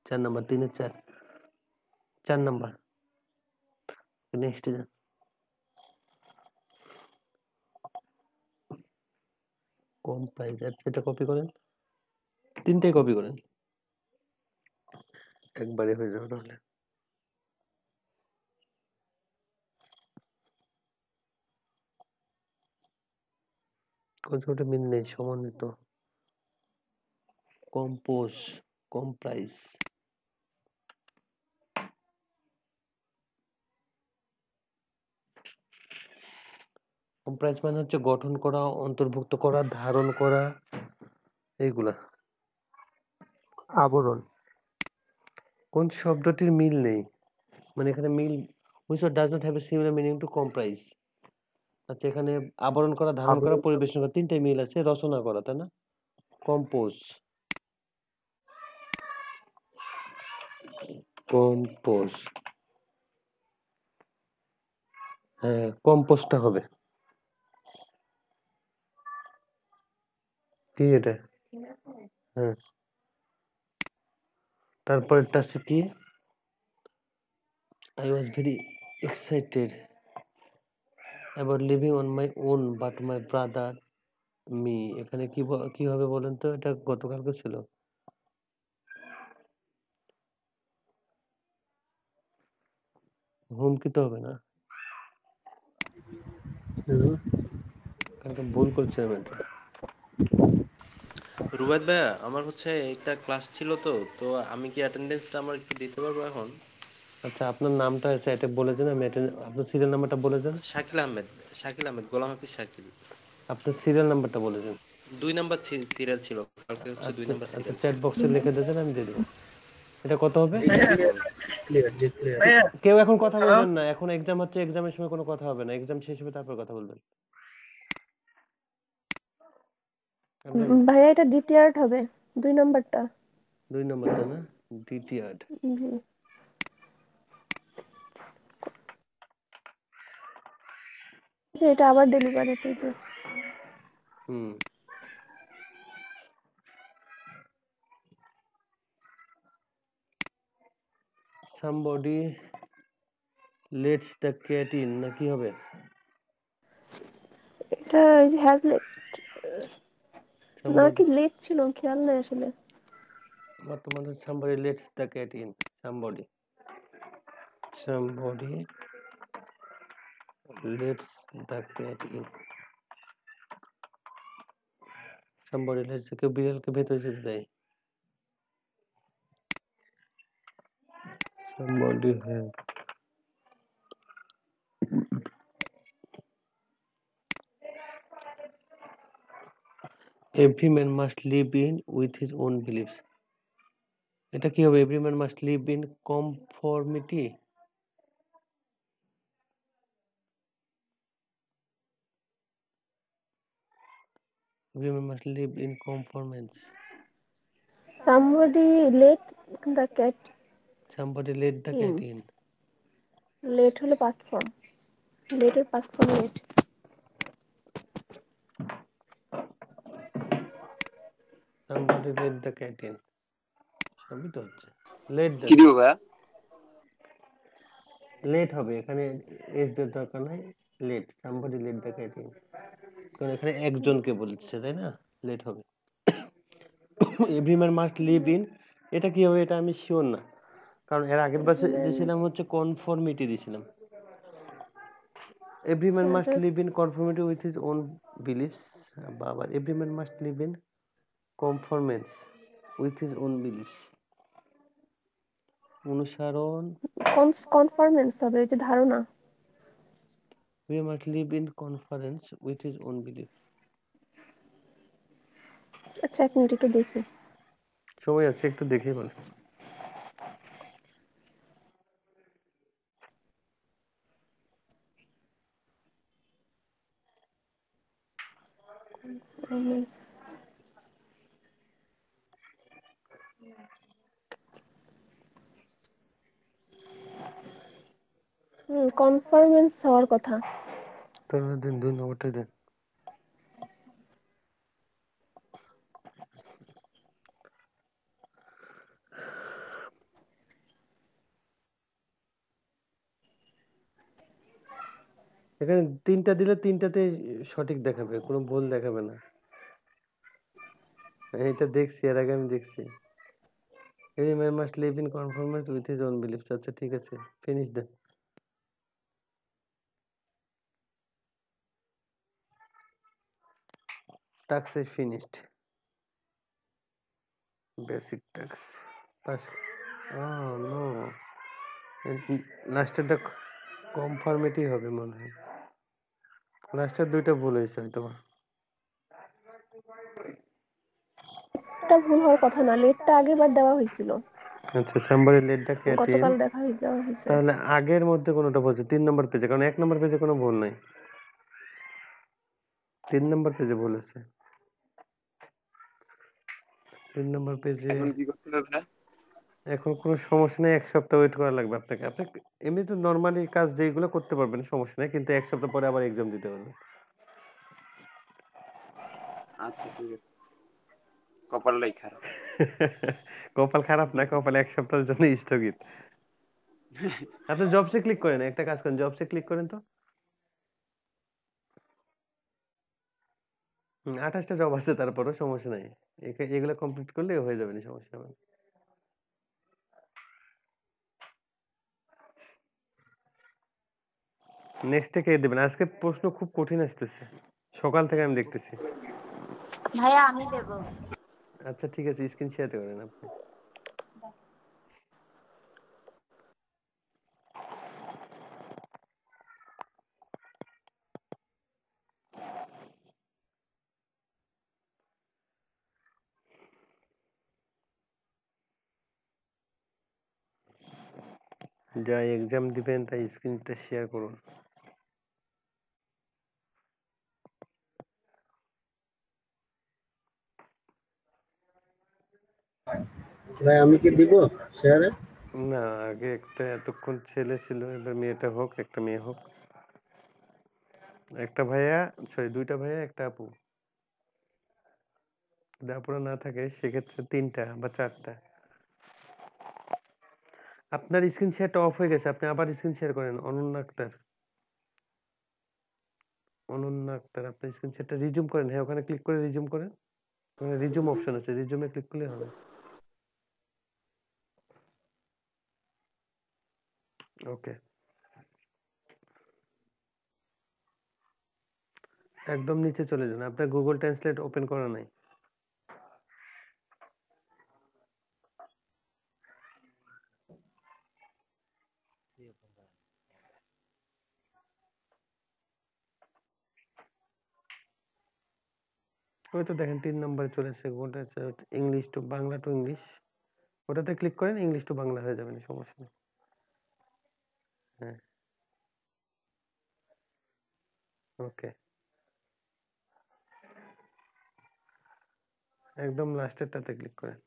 4 নাম্বার, 3 এর 4, 4 নাম্বার। নেক্সট যান। কম প্রাইস, আচ্ছা এটা কপি করেন, তিনটাই কপি করেন, একবারে হয়ে যাবে তাহলে। কনসেপ্টে মিল নেই, সমন্বিত, কম্পোজ, কম প্রাইস। কম প্রাইস মানে হচ্ছে গঠন করা, অন্তর্ভুক্ত করা, ধারণ করা, এইগুলা। আবরণ। কোন শব্দটির মিল নেই, মানে এখানে মিল, which word does not have a similar meaning to comprise। আচ্ছা এখানে আবরণ করা, ধারণ করা, আবরণ পরিবেশন করা, তিনটাই মিল আছে, রচনা করা, তাই না? কম্পোজ, কম্পোজ, হ্যাঁ কম্পোজটা হবে। কি এটা? হ্যাঁ, তারপরেরটা আছে কি? I was very excited about living on my own but my brother me। এখানে কি হবে বলেন তো, এটা গতকালকে ছিল। হুমকি তো হবে না, কালকে ভুল করছিলাম এটা। রুবাদ ভাইয়া, আমার হচ্ছে একটা ক্লাস ছিল, তো তো আমি কি অ্যাটেন্ডেন্সটা আমার একটু দিতে পারবো এখন? আচ্ছা আপনার নামটা এটা বলে দেন, আমি আপনার সিরিয়াল নাম্বারটা বলে দেন। শাকিল আহমেদ, শাকিল আহমেদ, গোলাম হাফিজ শাকিল। আপনার সিরিয়াল নাম্বারটা বলে দেন। 2 নাম্বার সিরিয়াল ছিল, কালকে হচ্ছে 2 আচ্ছা নাম্বার আচ্ছা, সিরিয়াল চ্যাট ছিল। বক্সে লিখে দেন, আমি দিয়ে দেবো। এটা কত হবে? জি জি বলুন। কেউ এখন কথা বলবেন না, এখন এক্সাম হচ্ছে, এক্সামের সময় কোনো কথা হবে না, এক্সাম শেষ হবে তারপর কথা বলবেন। ভাইয়া এটা দ্বিতীয় হবে, 2 নাম্বারটা। 2 নাম্বারটা না, দ্বিতীয়। জি এটা আবার ডেলিভারি পেজে। হুম somebody lets the cat in না কি হবে? এটা হ্যাজ লেট Somebody নাকি লেট ছিল খেয়াল নাই আসলে। বর্তমানে somebody lets the cat in. Somebody lets the cat in. Somebody lets কেউ বিড়ালকে ভেতরে যেতে দেয়। Somebody has every man must live in with his own beliefs. এটা কি হবে? Every man must live in conformity. Every man must live in conformance. Somebody let the cat Somebody let the cat in. in. Let হলো past form, লেটের past form let. Somebody let the cat in. সবই তো হচ্ছে। Let the কি দিব ভাইয়া? Late হবে এখানে এস দের দরকার নাই let somebody let the cat in কারণ এখানে একজনকে বলছে তাই না লেট হবে every man must leave in এটা কি হবে এটা আমি শিওর না কারণ এর আগের বার দিয়েছিলাম হচ্ছে কনফর্মিটি দিয়েছিলাম every man must leave in conformity with his own beliefs বা আবার every man must leave in conformance with his own beliefs অনুসরণ কনফরমেন্স হবে এই যে ধারণা। we must live in conference with his own belief আচ্ছা এক মিনিট একটু দেখি। সবাই আছে একটু দেখে বলে কনফরমেন্স কনফরমেন্স হওয়ার কথা। তোর দিন 2 নম্বরটা দেন এখানে তিনটা দিলে তিনটাতে সঠিক দেখাবে কোনো ভুল দেখাবে না এটা দেখছি এর আগে আমি দেখছি every man must live in conformance with his own beliefs আচ্ছা ঠিক আছে ফিনিশ দেন task is finished basic task pass oh no লাস্টেরটা কনফর্মিটি হবে মনে হয় লাস্টের দুইটা ভুল হয়েছে হয়তো এটা ভুল হওয়ার কথা না, লেটটা আগের বার দেওয়া হয়েছিল, আচ্ছা somebody let the cat in গতকাল দেওয়া হয়েছে। তাহলে আগের মধ্যে কোনটা বলছে 3 নম্বর পেজে কারণ 1 নম্বর পেজে কোনো ভুল নাই 3 নম্বর পেজে ভুল আছে 3 নম্বর পেজে এখন কি করতে হবে না? এখন কোনো সমস্যা নেই 1 সপ্তাহ ওয়েট করা লাগবে আপনাকে আপনি এমনি তো নরমালি কাজ যেগুলো করতে পারবেন সমস্যা নেই কিন্তু 1 সপ্তাহ পরে আবার এক্সাম দিতে পারবেন আচ্ছা ঠিক আছে, কপালটাই খারাপ। কপাল খারাপ না কপাল 1 সপ্তাহের জন্য স্থগিত আপনি জবসে ক্লিক করেন একটা কাজ করেন জবসে ক্লিক করেন তো 28টা জব আছে তারপরও সমস্যা নাই এগুলো কমপ্লিট করলে হয়ে যাবে না সমস্যা হবে নেক্সটে কে দিবেন আজকে প্রশ্ন খুব কঠিন আসতেছে সকাল থেকে আমি দেখতেছি ভাইয়া আমি দেব। আচ্ছা ঠিক আছে স্ক্রিন শেয়ার করেন আপনি যা এক্সাম দিবেন তাই স্ক্রিনটা শেয়ার করুন ভাই আমি কি দিব শেয়ারে? না আগে একটা এতক্ষণ ছেলে ছিল এবার মেয়েটা হোক একটা মেয়ে হোক একটা ভাইয়া সরি দুইটা ভাইয়া একটা আপু যদি আপুরা না থাকে সেক্ষেত্রে 3টা বা 4টা আপনার স্ক্রিন শেয়ারটা অফ হয়ে গেছে, আপনি আবার স্ক্রিন শেয়ার করেন। অনন্যা আক্তার আপনার স্ক্রিন শেয়ারটা রিজুম করেন। হ্যাঁ, ওখানে ক্লিক করে রিজুম করেন। ওখানে রিজুম অপশন আছে, রিজুমে ক্লিক করলে হবে। ওকে, একদম নিচে চলে যান। আপনার গুগল ট্রান্সলেট ওপেন করা নাই? ওই তো দেখেন 3 নম্বরে চলে এসেছে Google translate, English to Bangla to English. ওটাতে ক্লিক করেন, ইংলিশ টু বাংলা হয়ে যাবে, সমস্যা নেই। হ্যাঁ, ওকে, একদম লাস্টেরটাতে ক্লিক করেন।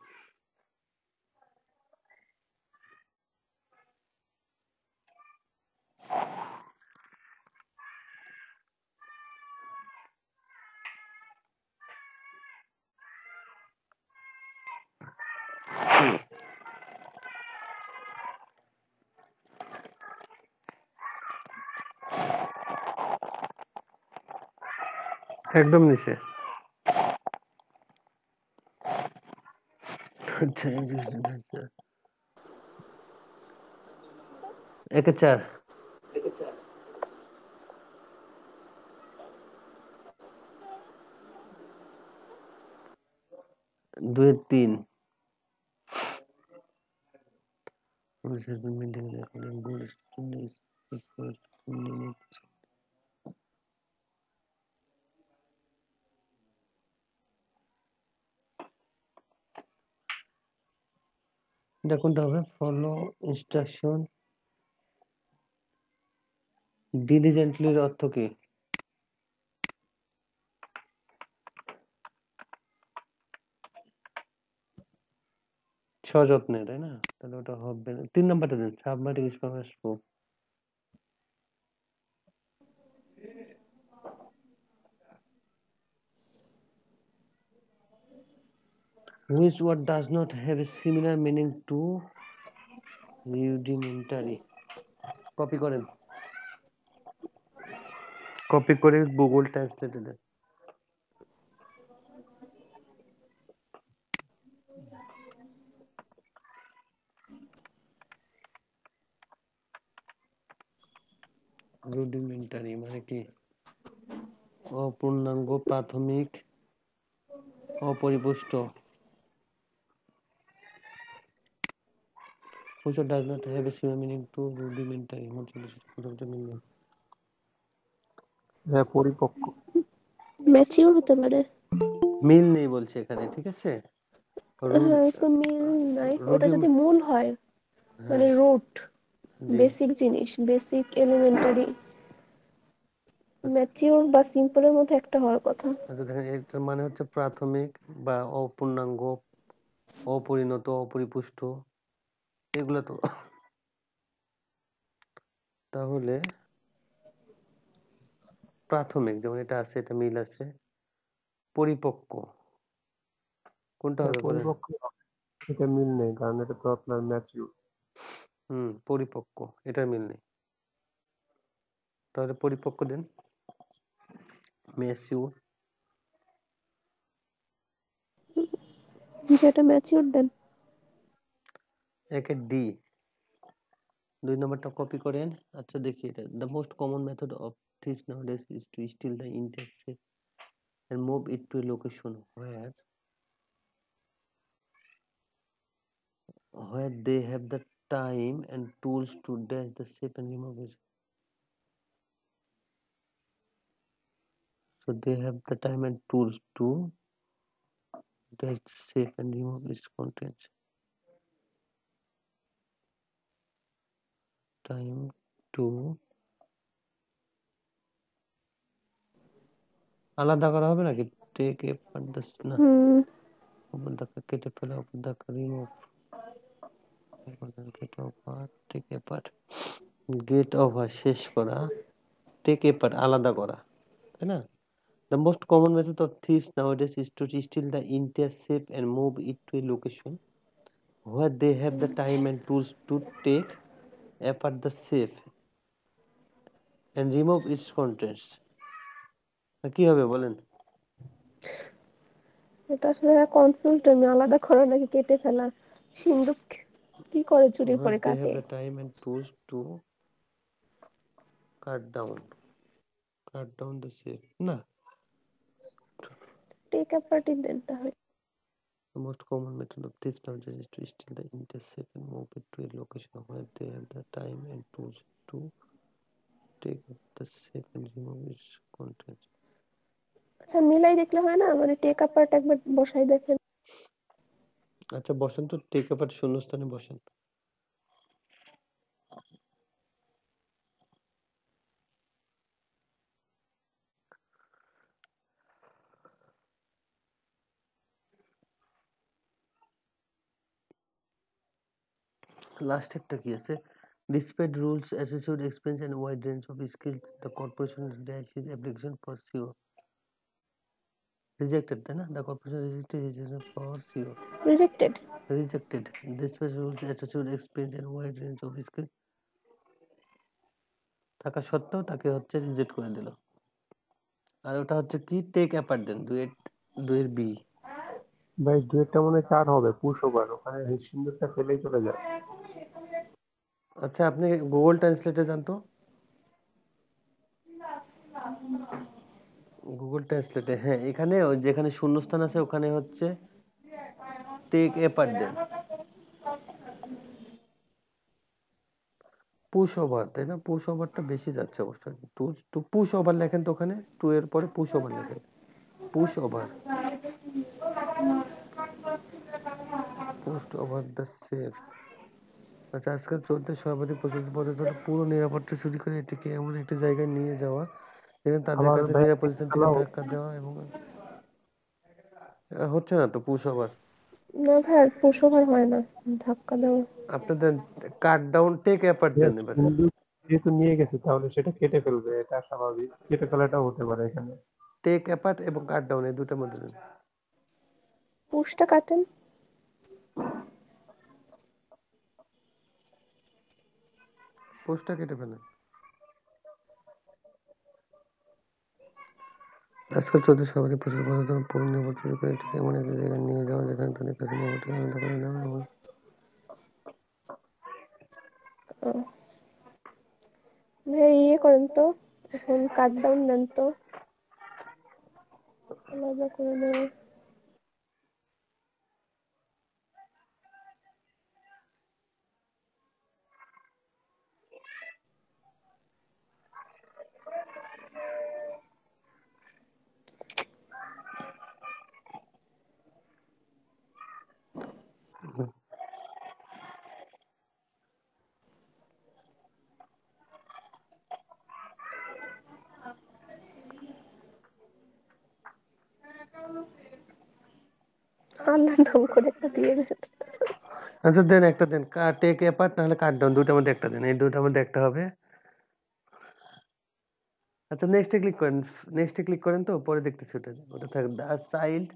একদম নিচে। আচ্ছা, 1-4 2-3 এটা কোনটা হবে? ফলো ইনস্ট্রাকশন ডিলিজেন্টলির অর্থ কি? সযত্নে, তাই না? তাহলে ওটা হবে না। 3 নাম্বারটা দেন, সাবমার্টিং স্পামের scope. Which word does not have a similar meaning to rudimentary? Copy করেন, কপি করে গুগল ট্রান্সলেটে দেন। রুডিমেন্টারি মানে কি? অপূর্ণাঙ্গ, প্রাথমিক, অপরিপুষ্ট। Which word does not have a similar meaning to rudimentary? হ্যাঁ, পরিপক্ক। ম্যাচিওর হতে পারে। মিল নেই বলছে এখানে, ঠিক আছে? হ্যাঁ, তো মিল নাই। ওটা যদি মূল হয়, মানে রুট, বেসিক জিনিস, বেসিক এলিমেন্টারি, ম্যাচিওর বা সিম্পলের মধ্যে একটা হওয়ার কথা। আচ্ছা দেখেন, এটার মানে হচ্ছে প্রাথমিক বা অপূর্ণাঙ্গ, অপরিণত, অপরিপুষ্ট, এগুলো তো। তাহলে প্রাথমিক, যেমন এটা আছে, এটা মিল আছে। পরিপক্ক কোনটা হবে বলেন? পরিপক্ক এটা মিল নেই, কারণ এটা তো আপনার ম্যাচিউর। পরিপক্ক, এটার মিল নেই। তাহলে পরিপক্ক দেন, ম্যাচিউর। যেটা ম্যাচিওর দেন। একে ডি। 2 নম্বরটা কপি করেন। আচ্ছা দেখি, এটা the most common method of thieves nowadays is to steal the entire safe and move it to a location where they have the time and tools to dash the safe and remove it. So they have the time and tools to dash the safe and remove its contents. Time to আলাদা করা হবে নাকি? Take a part না, ওপর দেখা কেটে ফেলা, ওপর দেখা remove, get over, take a part. Get over শেষ করা, টেক এ পার্ট আলাদা করা, তাই না? The most common method of thieves nowadays is to steal the entire safe and move it to a location where they have the time and tools to take apart the safe and remove its contents. কি হবে বলেন? এটা আসলে confused আমি, আলাদা করা নাকি কেটে ফেলা। সিন্ধুক কি করে চুরির Where পরে they have কাটে? the time and tools to cut down the safe. না, টেক অ্যাপার্টই দেন তাহলে। the most common method of thieves nowadays is to steal the entire safe and move it to a location where they have the time and tools to take up the safe and remove its contents. আচ্ছা মিলাই দেখলে হয় না, মানে take apart একবার বসাই দেখেন। আচ্ছা বসেন তো, টেক অ্যাপার্ট শূন্যস্থানে বসেন। লাস্ট একটা কি আছে? Despite rules, attitude, experience, and wide range of skills, the corporation dashes application for CEO. Rejected, তাই না? The corporation rejected his application for CEO. Rejected. Rejected. Despite rules, attitude, experience, and wide range of skills থাকা সত্ত্বেও তাকে হচ্ছে reject করে দিল। আর ওটা হচ্ছে কি? টেক অ্যাপার্ট দেন, দুইয়ের বি। ভাই দুয়েরটা মনে হয় 4 হবে, পুশ ওভার, ওখানে সিন্দুকটা ফেলেই চলে যায়। আচ্ছা আপনি গুগল ট্রান্সলেটে যান তো, গুগল ট্রান্সলেটে। হ্যাঁ, এখানে যেখানে শূন্যস্থান আছে ওখানে হচ্ছে টেক অ্যাপার্ট দেন, পুশ ওভার, তাই না? পুশ ওভারটা বেশি যাচ্ছে অবশ্যই। টু পুশ ওভার লেখেন তো, ওখানে টু এর পরে পুশ ওভার লেখেন, push over, post over the safe. আচ্ছা, আজকাল চলতে সর্বাধিক প্রচলিত পদ্ধতি হলো পুরো নিরাপত্তা চুরি করে এটিকে এমন একটি জায়গায় নিয়ে যাওয়া যেখানে তাদের আমার কাছে ভাই নিরাপদ স্থান থেকে হ্যালো, ধাক্কা দেওয়া এবং হচ্ছে না তো পুশ ওভার। না ভাই পুশ ওভার হয় না, ধাক্কা দাও। আপনাদের কাট ডাউন, টেক অ্যাপার্ট দেন এবার। সিন্দুক যেহেতু নিয়ে গেছে তাহলে সেটা কেটে ফেলবে, এটা স্বাভাবিক, কেটে ফেলাটাও হতে পারে এখানে। টেক অ্যাপার্ট এবং কাট ডাউন এই দুটোর মধ্যে দেন। পুশটা কাটেন। পুশটা কেটে ফেলেন। আজকাল চলতে সবারই প্রচুর পদ্ধতি পুরো নিরাপদ চুরি করে এটিকে এমন একটা জায়গায় নিয়ে যাওয়া যেখানে তাদের কাছে নিরাপত্তা আলাদা করে নেওয়া এবং ভাই ইয়ে করেন তো, এখন কাট ডাউন দেন তো, আলাদা করে নেওয়া। আল্লাহর নাম করে একটা দিয়ে দেন। আচ্ছা দেন, একটা দেন, টেক অ্যাপার্ট নাহলে কাট ডাউন, দুটোর মধ্যে একটা দেন, এই দুটোর মধ্যে একটা হবে। আচ্ছা নেক্সটে ক্লিক করেন, নেক্সটে ক্লিক করেন তো, পরে দেখতেছি ওটা, ওটা থাক। The child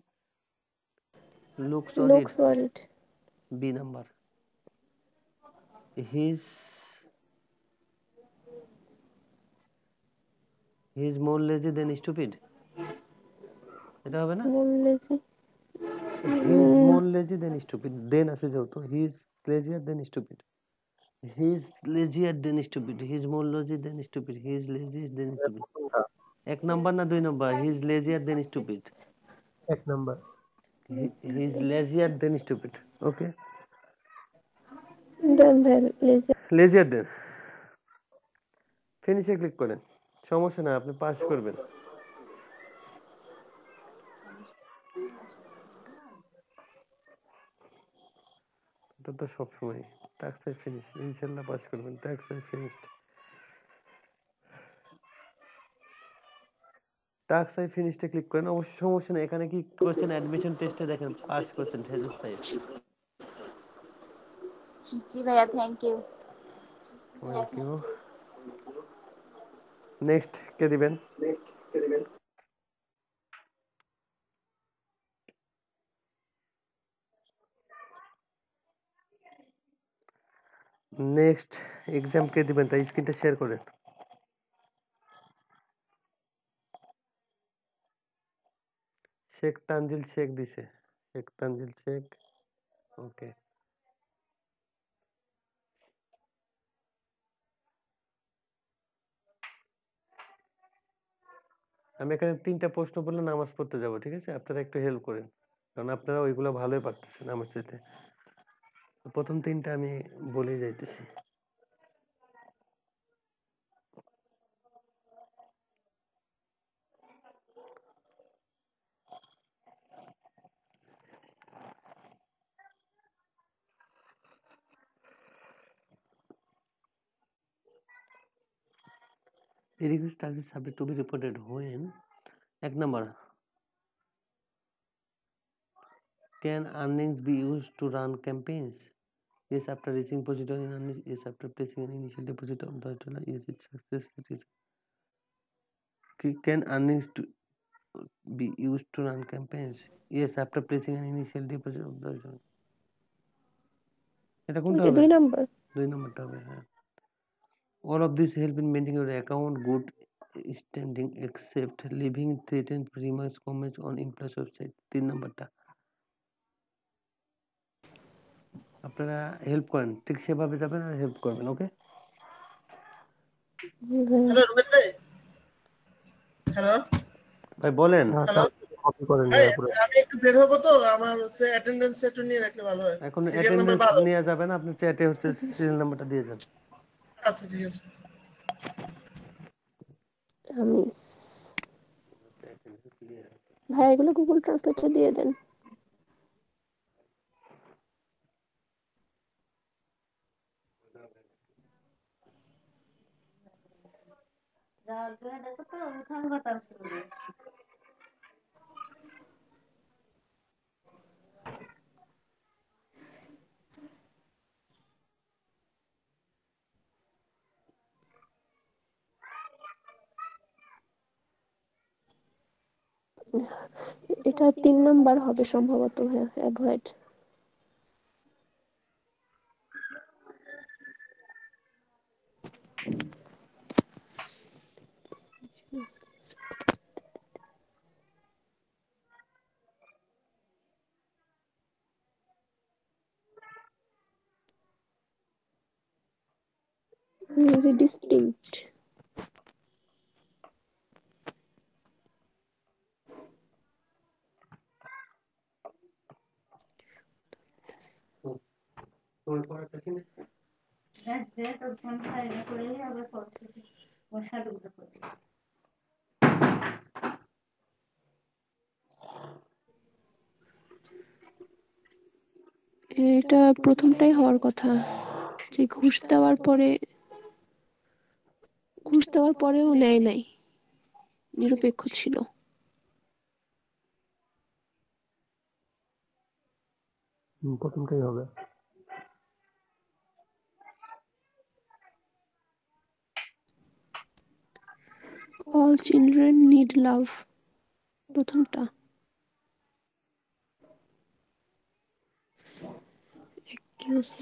looks solid, world. B number. He's he's more lazy than stupid, এটা হবে না? Small lazy. He's more lazy than stupid, than আছে যেহেতু, he's lazier than stupid, he's lazier than stupid, he's more lazy than stupid, he's lazy than stupid. এক number না দুই number? He's lazier than stupid, 1 number. He's lazier than stupid. Okay, than ভাই lazy. লেজিয়ার দেন, ফিনিশে click করেন, সমস্যা না, আপনি pass করবেন। এটা তো সবসময় টাস্ক আই ফিনিশ, ইনশাআল্লাহ পাস করবেন। Task I finished, task I ফিনিশডে ক্লিক করেন, অবশ্যই সমস্যা নেই। এখানে কি করছেন? অ্যাডমিশন টেস্টে দেখেন পাস করছেন, হেজেস সাহেব। জি ভাইয়া, thank you. Thank you. Next কে দিবেন? নেক্সট এক্সাম কে দিবেন তাই স্ক্রিনটা শেয়ার করেন। শেখ তানজিল শেখ দিছে, শেখ তানজিল শেখ। ওকে, আমি এখানে 3টা প্রশ্ন বললে নামাজ পড়তে যাব, ঠিক আছে? আপনারা একটু হেল্প করেন, কারণ আপনারা ওইগুলো ভালোই পারতেছেন আমার চাইতে। প্রথম 3টা আমি বলেই যাইতেছি। The request task is subject to be reported when 1 number, can earnings be used to run campaigns? Yes, after reaching position in earnings. Yes, after placing an initial deposit of $10. Yes, it's success. It is. Can earnings be used to run campaigns? Yes, after placing an initial deposit of $10. এটা কোনটা ওইটা হবে? 2 number. 2 নম্বরটা হবে, হ্যাঁ। All of this help in maintaining your account good standing except leaving threatened remarks comments on employees website. 3 নম্বরটা আপনারা help করেন, ঠিক সেভাবে যাবেন আর হেল্প করবেন। ওকে, জি ভাইয়া। হ্যালো রুবেল ভাই। হ্যালো ভাই বলেন। হ্যালো কপি করেন ভাই, ভাইয়া পুরো। আমি একটু বের হবো তো, আমার হচ্ছে অ্যাটেন্ডেন্স একটু নিয়ে রাখলে ভালো হয়। এখন সিরিয়াল নাম্বার অ্যাটেন্ডেন্স ভালো। নিয়ে যাবেন, আপনি চ্যাটে হচ্ছে সিরিয়াল নাম্বারটা দিয়ে যান। আচ্ছা ঠিক আছে। আমি ভাইয়া এগুলো গুগল ট্রান্সলেটে দিয়ে দেন। এটা 3 নাম্বার হবে সম্ভবত। হ্যাঁ, অ্যাভয়েড। very distinct. এটা প্রথমটাই হওয়ার কথা, যে ঘুষ দেওয়ার পরেও নেয় নাই, নিরপেক্ষ ছিল। প্রথমটাই হবে। all children need love, প্রথমটা। accuse,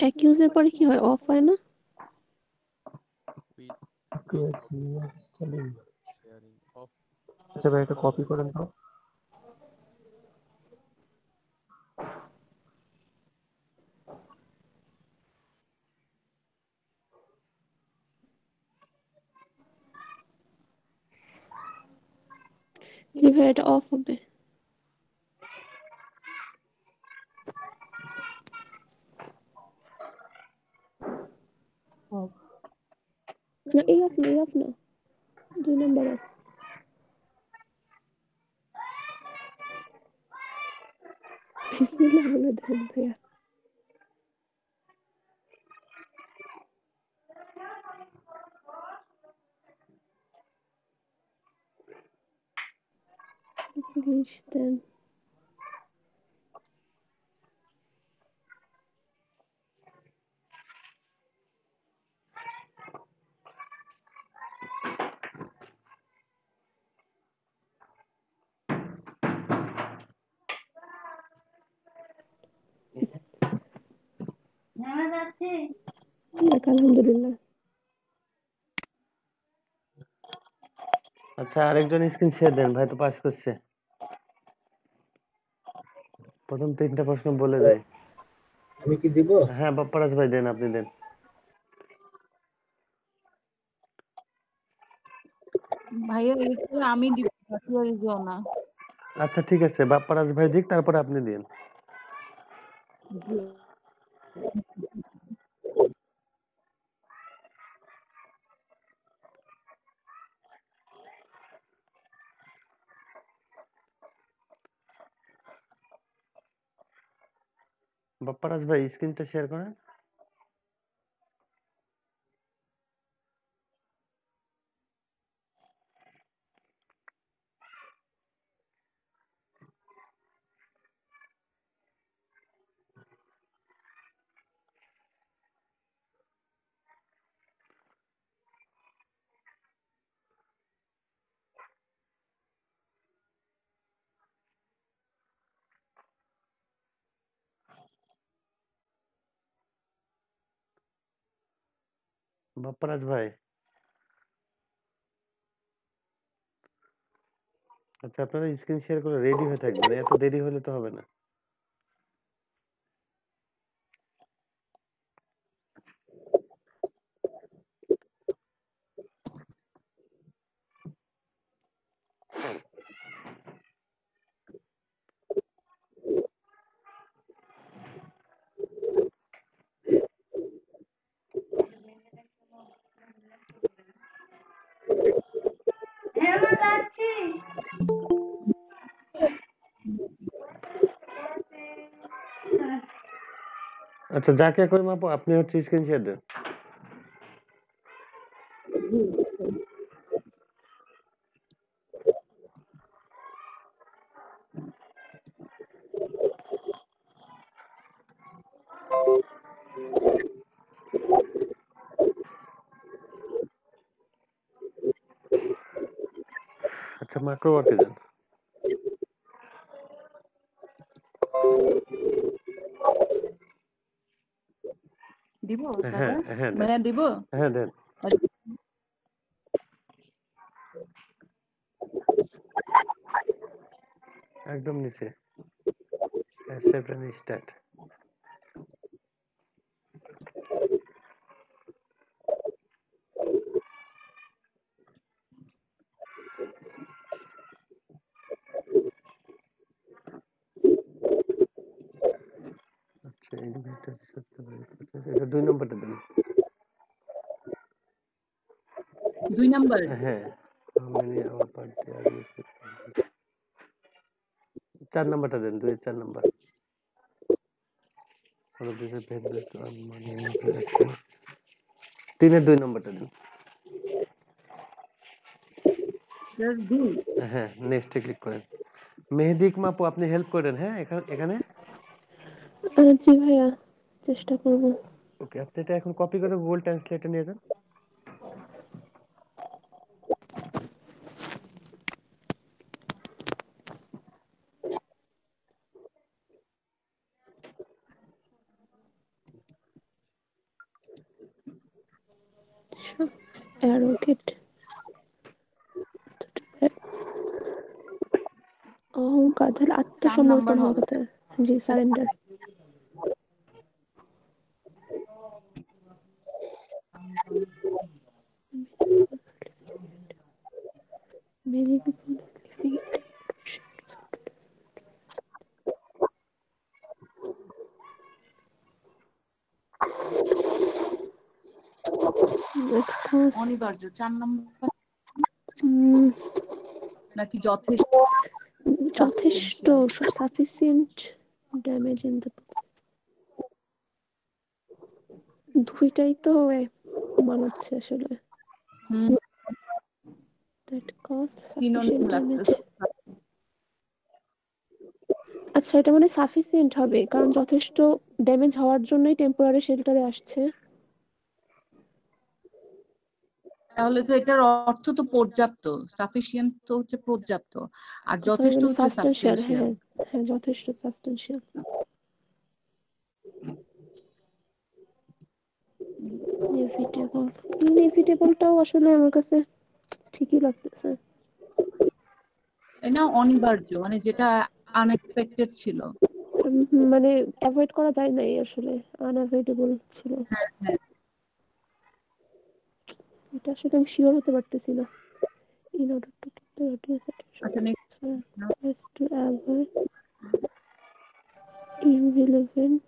accuse এর পরে কি হয়? অফ হয় না? with Yes, yes, telling. sharing of আচ্ছা ভাই, এটা কপি করেন তো। কিভাবে এটা অফ হবে? না, এই অফ না, 2 নাম্বার অফ। বিসমিল্লাহ বলে দেন ভাইয়া। পুলিশ দেন। আলহামদুলিল্লাহ। আচ্ছা, আরেকজন স্ক্রিন শেয়ার দেন, ভাই তো পাস করছে। প্রথম 3টা প্রশ্ন বলে দেয়। আমি কি দিব? হ্যাঁ বাপ্পারাজ ভাই দেন, আপনি দেন। ভাইয়া এটা আমি দিব, না। আচ্ছা ঠিক আছে, বাপ্পারাজ ভাই দিক, তারপরে আপনি দিন। বাপ্পারাজ ভাই স্ক্রিনটা শেয়ার করেন। বাপ্পারাজ ভাই, আচ্ছা আপনারা স্ক্রিন শেয়ার করে রেডি হয়ে থাকবেন, এত দেরি হলে তো হবে না। আচ্ছা যাকে করি আপু, আপনি হচ্ছে স্ক্রিন শেয়ার দেন। আচ্ছা মাইক্রো ওয়ার্কে যান। দিব হ্যাঁ দাদা? হ্যাঁ দেন, ভাইয়া দিব? হ্যাঁ দেন। একদম নিচে অ্যাকসেপ্ট এন্ড স্টার্ট। আচ্ছা এলিভেটর এটা 2 নম্বরটা দেন। 2 নাম্বার? হ্যাঁ, how many hour per day are you sleeping? 4 নম্বরটা দেন, 2 এর 4 নম্বর। All of these are very best to earn money in production. 3 এর 2 নম্বরটা দেন। জাস্ট 2? হ্যাঁ, নেক্সটে ক্লিক করেন। মেহেদি ইকমা আপু, আপনি হেল্প করেন, হ্যাঁ এখানে। জি ভাইয়া, চেষ্টা করব। ওকে, আপনি এটা এখন কপি করে গুগল ট্রান্সলেটে নিয়ে যান। অ্যারোগেট, অহংকার, তাহলে 4 আত্মসমর্পণ নাম্বার হওয়ার হবে। কথা। জি, surrender. Many people living in dictatorships. It cause অনিবার্য 4 নাম্বার নাকি যথেষ্ট substantial? sufficient damage in the দুইটাই তো মানাচ্ছে আসলে। That cause synonym sufficient damage. লাগতেছে। আচ্ছা এটা মানে সাফিসিয়েন্ট হবে, কারণ যথেষ্ট ড্যামেজ হওয়ার জন্যই টেম্পোরারি শেল্টারে আসছে। তাহলে তো এটার অর্থ তো পর্যাপ্ত, সাফিসিয়েন্ট তো হচ্ছে পর্যাপ্ত, আর যথেষ্ট মানে হচ্ছে সাবস্টেন্সিয়াল। সাবস্টেন্সিয়াল। হ্যাঁ যথেষ্ট সাবস্টেন্সিয়াল। ইনএভিটেবল। ইনএভিটেবলটাও আসলে আমার কাছে ঠিকই লাগতেছে। না অনিবার্য, মানে যেটা আনএক্সপেক্টেড ছিল। মানে অ্যাভয়েড করা যায় নাই, আসলে আনঅ্যাভয়েডেবল ছিল। এটা আসলে আমি শিওর হতে পারতেছি না। In order to keep the audience আচ্ছা attention, has to avoid irrelevant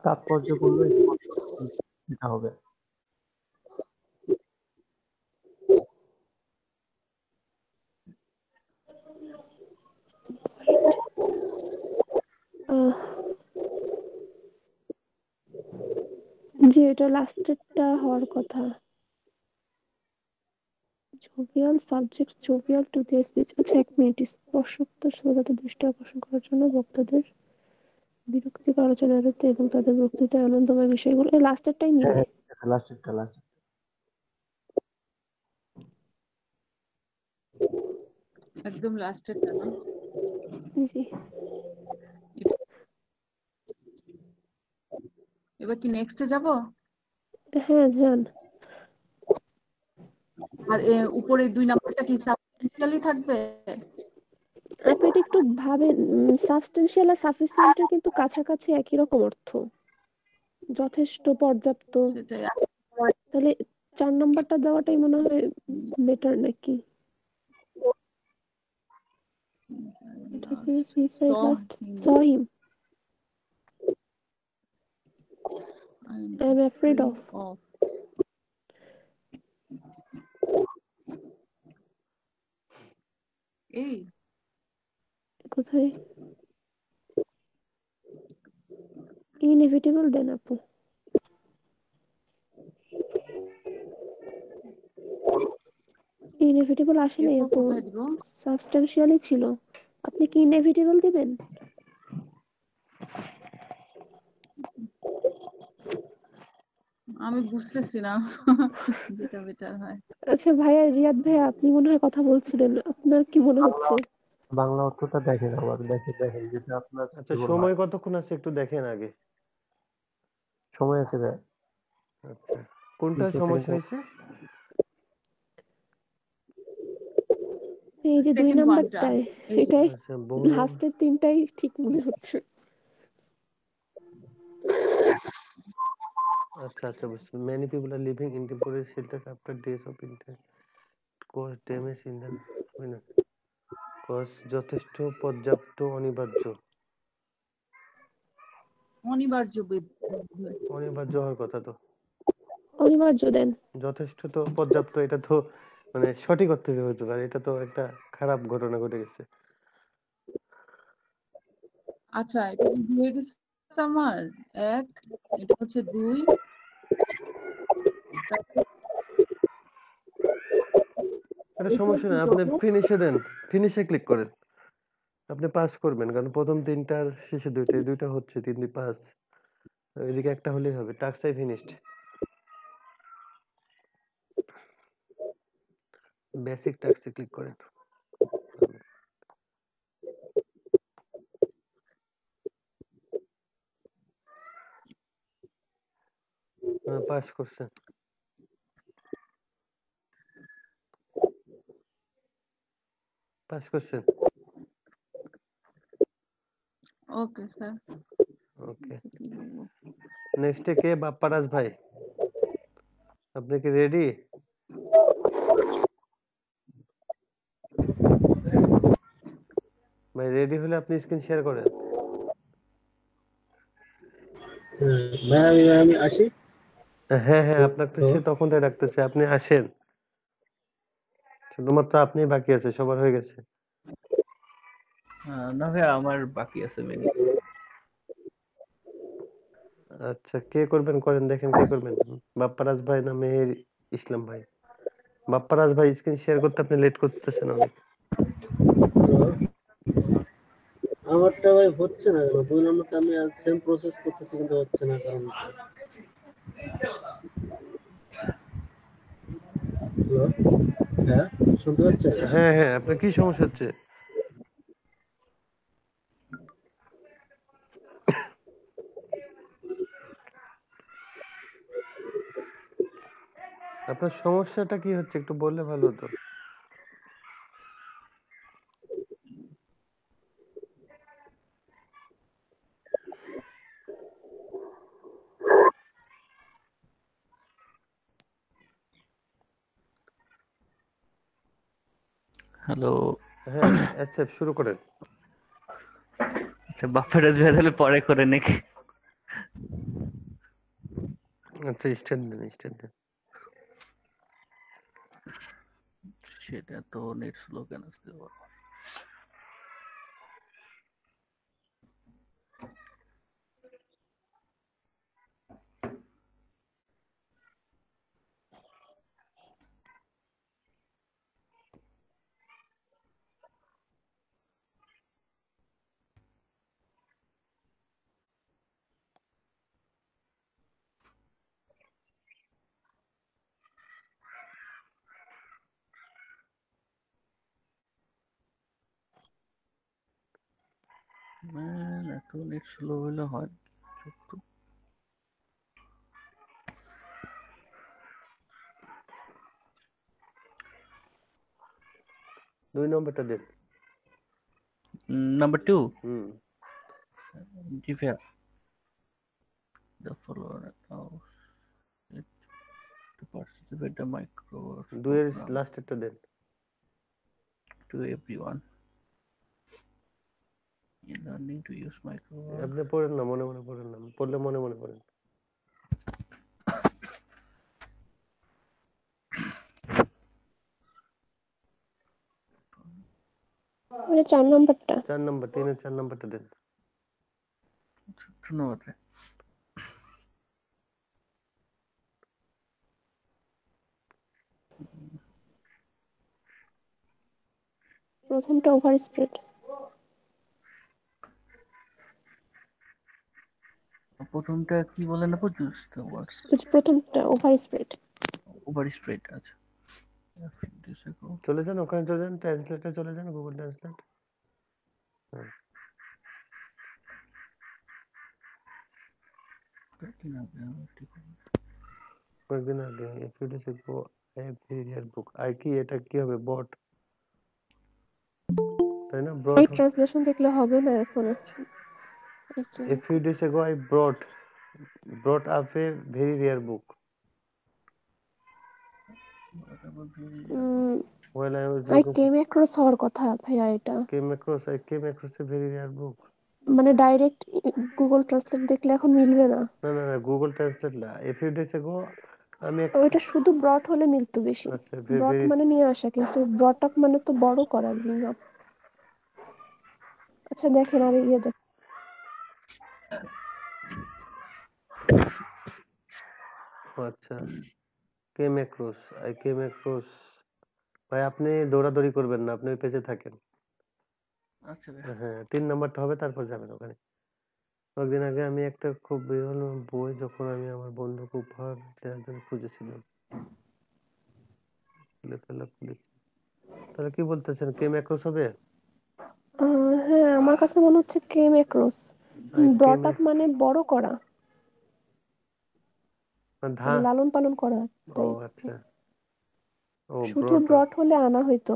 তাৎপর্যপূর্ণ এটা হবে। যে এটা লাস্টেরটা হওয়ার কথা। Jovial subject jovial to their speech. আচ্ছা, 1 মিনিট। স্পর্শকদের শ্রোতাদের দৃষ্টি আকর্ষণ করার জন্য বক্তাদের বিরক্তিকর আলোচনা এড়াতে এবং তাদের বক্তৃতায় আনন্দময় বিষয়গুলো। এই লাস্টেরটাই মিলে। লাস্টেরটা একদম লাস্টেরটা না? জি। এবার কি নেক্সটে যাব? হ্যাঁ, যান। আর উপরে 2 নাম্বারটা কি সাবস্টেন্সিয়ালি থাকবে? আপনি এটা একটু ভাবেন, সাবস্টেন্সিয়াল আর সাফিসিয়েন্টের কিন্তু কাছাকাছি একই রকম অর্থ। যথেষ্ট, পর্যাপ্ত। তাহলে 4 নাম্বারটা দেওয়াটাই মনে হয় বেটার নাকি? Saw him. I'm afraid of. এই কোথায়? ইনএভিটেবল দেন আপু। ইনএভিটেবল আসে নাই আপু, সাবস্টেন্সিয়ালি ছিল। আপনি কি ইনএভিটেবল দিবেন? আমি বুঝতেছি না যেটা বেটার হয়। আচ্ছা ভাইয়া, রিয়াদ ভাইয়া, আপনি মনে হয় কথা বলছিলেন, আপনার কি মনে হচ্ছে? বাংলা অর্থটা দেখেন আবার, দেখেন যেটা আপনার। আচ্ছা, সময় কতক্ষণ আছে একটু দেখেন আগে। সময় আছে ভাই। আচ্ছা, কোনটা সমস্যা হয়েছে? এই যে 2 নাম্বারটায়, এটাই লাস্টের 3টাই ঠিক মনে হচ্ছে। আচ্ছা বুঝছি। Many people are living in temporary shelters after days of intense cause damage in the cause যথেষ্ট, পর্যাপ্ত, অনিবার্য। অনিবার্য হওয়ার কথা তো। অনিবার্য দেন। যথেষ্ট তো পর্যাপ্ত, এটা তো মানে সঠিক অর্থে হতে পারে, এটা তো একটা খারাপ ঘটনা ঘটে গেছে। আচ্ছা, এটা দিয়ে গেছে আমার 1, এটা হচ্ছে 2। এটা সমস্যা না, আপনি ফিনিশে দেন, ফিনিশে ক্লিক করেন, আপনি পাস করবেন। কারণ প্রথম 3টার শেষে 2টা, এই 2টা হচ্ছে 3 2 5, এদিকে একটা হলেই হবে। টাস্কটাই ফিনিশড। বেসিক টাস্কে ক্লিক করেন। পাস করছেন। পাস করছেন। Okay sir. ওকে, নেক্সটে কে? বাপ্পারাজ ভাই, আপনি কি রেডি? ভাই রেডি হলে আপনি স্ক্রিন শেয়ার করেন। আমি আসি। হ্যাঁ, আপনার তো সে তখন তাই ডাকতেছে, আপনি আসেন। শুধুমাত্র আপনি বাকি আছে, সবার হয়ে গেছে। না ভাই, আমার বাকি আছে মেনি। আচ্ছা, কে করবেন করেন, দেখেন কে করবেন। বাপ্পারাজ ভাই না মেহের ইসলাম ভাই? বাপ্পারাজ ভাই স্ক্রিন শেয়ার করতে আপনি লেট করতেছেন অনেক। আমারটা ভাই হচ্ছে না কেন? 2 নাম্বারটা আমি সেম প্রসেস করতেছি কিন্তু হচ্ছে না, কারণ হ্যাঁ শুনতে পাচ্ছেন? হ্যাঁ, আপনার কি সমস্যা হচ্ছে? আপনার সমস্যাটা কি হচ্ছে একটু বললে ভালো হতো। হ্যালো। হ্যাঁ, আচ্ছা শুরু করেন। আচ্ছা বাফেরাজ ভাই তাহলে পরে করে নাকি? আচ্ছা স্টার্ট দেন, স্টার্ট দেন। সেটা তো নেট স্লো কেন আজকে আবার? ম্যান এত নেট স্লো হলে হয়? একটু 2 নম্বরটা দেন। নাম্বার 2 হুম। জি ভাইয়া। The follower allows it to participate the microverse 2 এর program লাস্টেরটা then. to everyone in learning to use microverse. আপনি পড়েন না, মনে মনে পড়েন না, পড়লে মনে মনে পড়েন। ওই 4 নাম্বারটা 4 নম্বর, 3 এর 4 নম্বরটা দেন। ধন্যবাদ ভাই। প্রথমটা ওভার স্প্রেড। প্রথমটা কি বলেন আপু? Just the words. প্রথমটা ওভার স্প্রেড। ওভার স্প্রেড আছে। চলে যান, ওখানে চলে যান, ট্রান্সলেটে চলে যান, গুগল ট্রান্সলেট। হ্যাঁ। কয়েকদিন আগে a few days ago a very rare book কি এটা কি হবে? বট, তাই না? এই ব্রড। ট্রান্সলেশন দেখলে হবে না এখন। a few days ago I brought up a very rare book while I was I looking came across হওয়ার কথা ভাইয়া এটা। I came across a very rare book. মানে ডাইরেক্ট গুগল ট্রান্সলেট দেখলে এখন মিলবে না। না না না, গুগল ট্রান্সলেট না, a few days ago আমি ওইটা শুধু ব্রট হলে মিলতো বেশি। আচ্ছা ব্রট মানে নিয়ে আসা, কিন্তু ব্রট আপ মানে তো বড় করা, ব্রিং আপ। আচ্ছা দেখেন আর ইয়ে দেখ। আচ্ছা I came across ভাই আপনি দৌড়াদৌড়ি করবেন না, আপনি ওই পেজে থাকেন। আচ্ছা ভাই। হ্যাঁ 3 নাম্বারটা হবে, তারপর যাবেন ওখানে। কয়েকদিন আগে আমি একটা খুব বিরল বই যখন আমি আমার বন্ধুকে উপহার দেওয়ার জন্য খুঁজেছিলাম, তাহলে কি বলতেছেন? কেম অ্যাক্রস হবে? হ্যাঁ আমার কাছে মনে হচ্ছে কেম অ্যাক্রস। ব্রট আপ মানে বড় করা, মানে লালন পালন করা। ও আচ্ছা, ও শুধু ব্রট হলে আনা হইতো।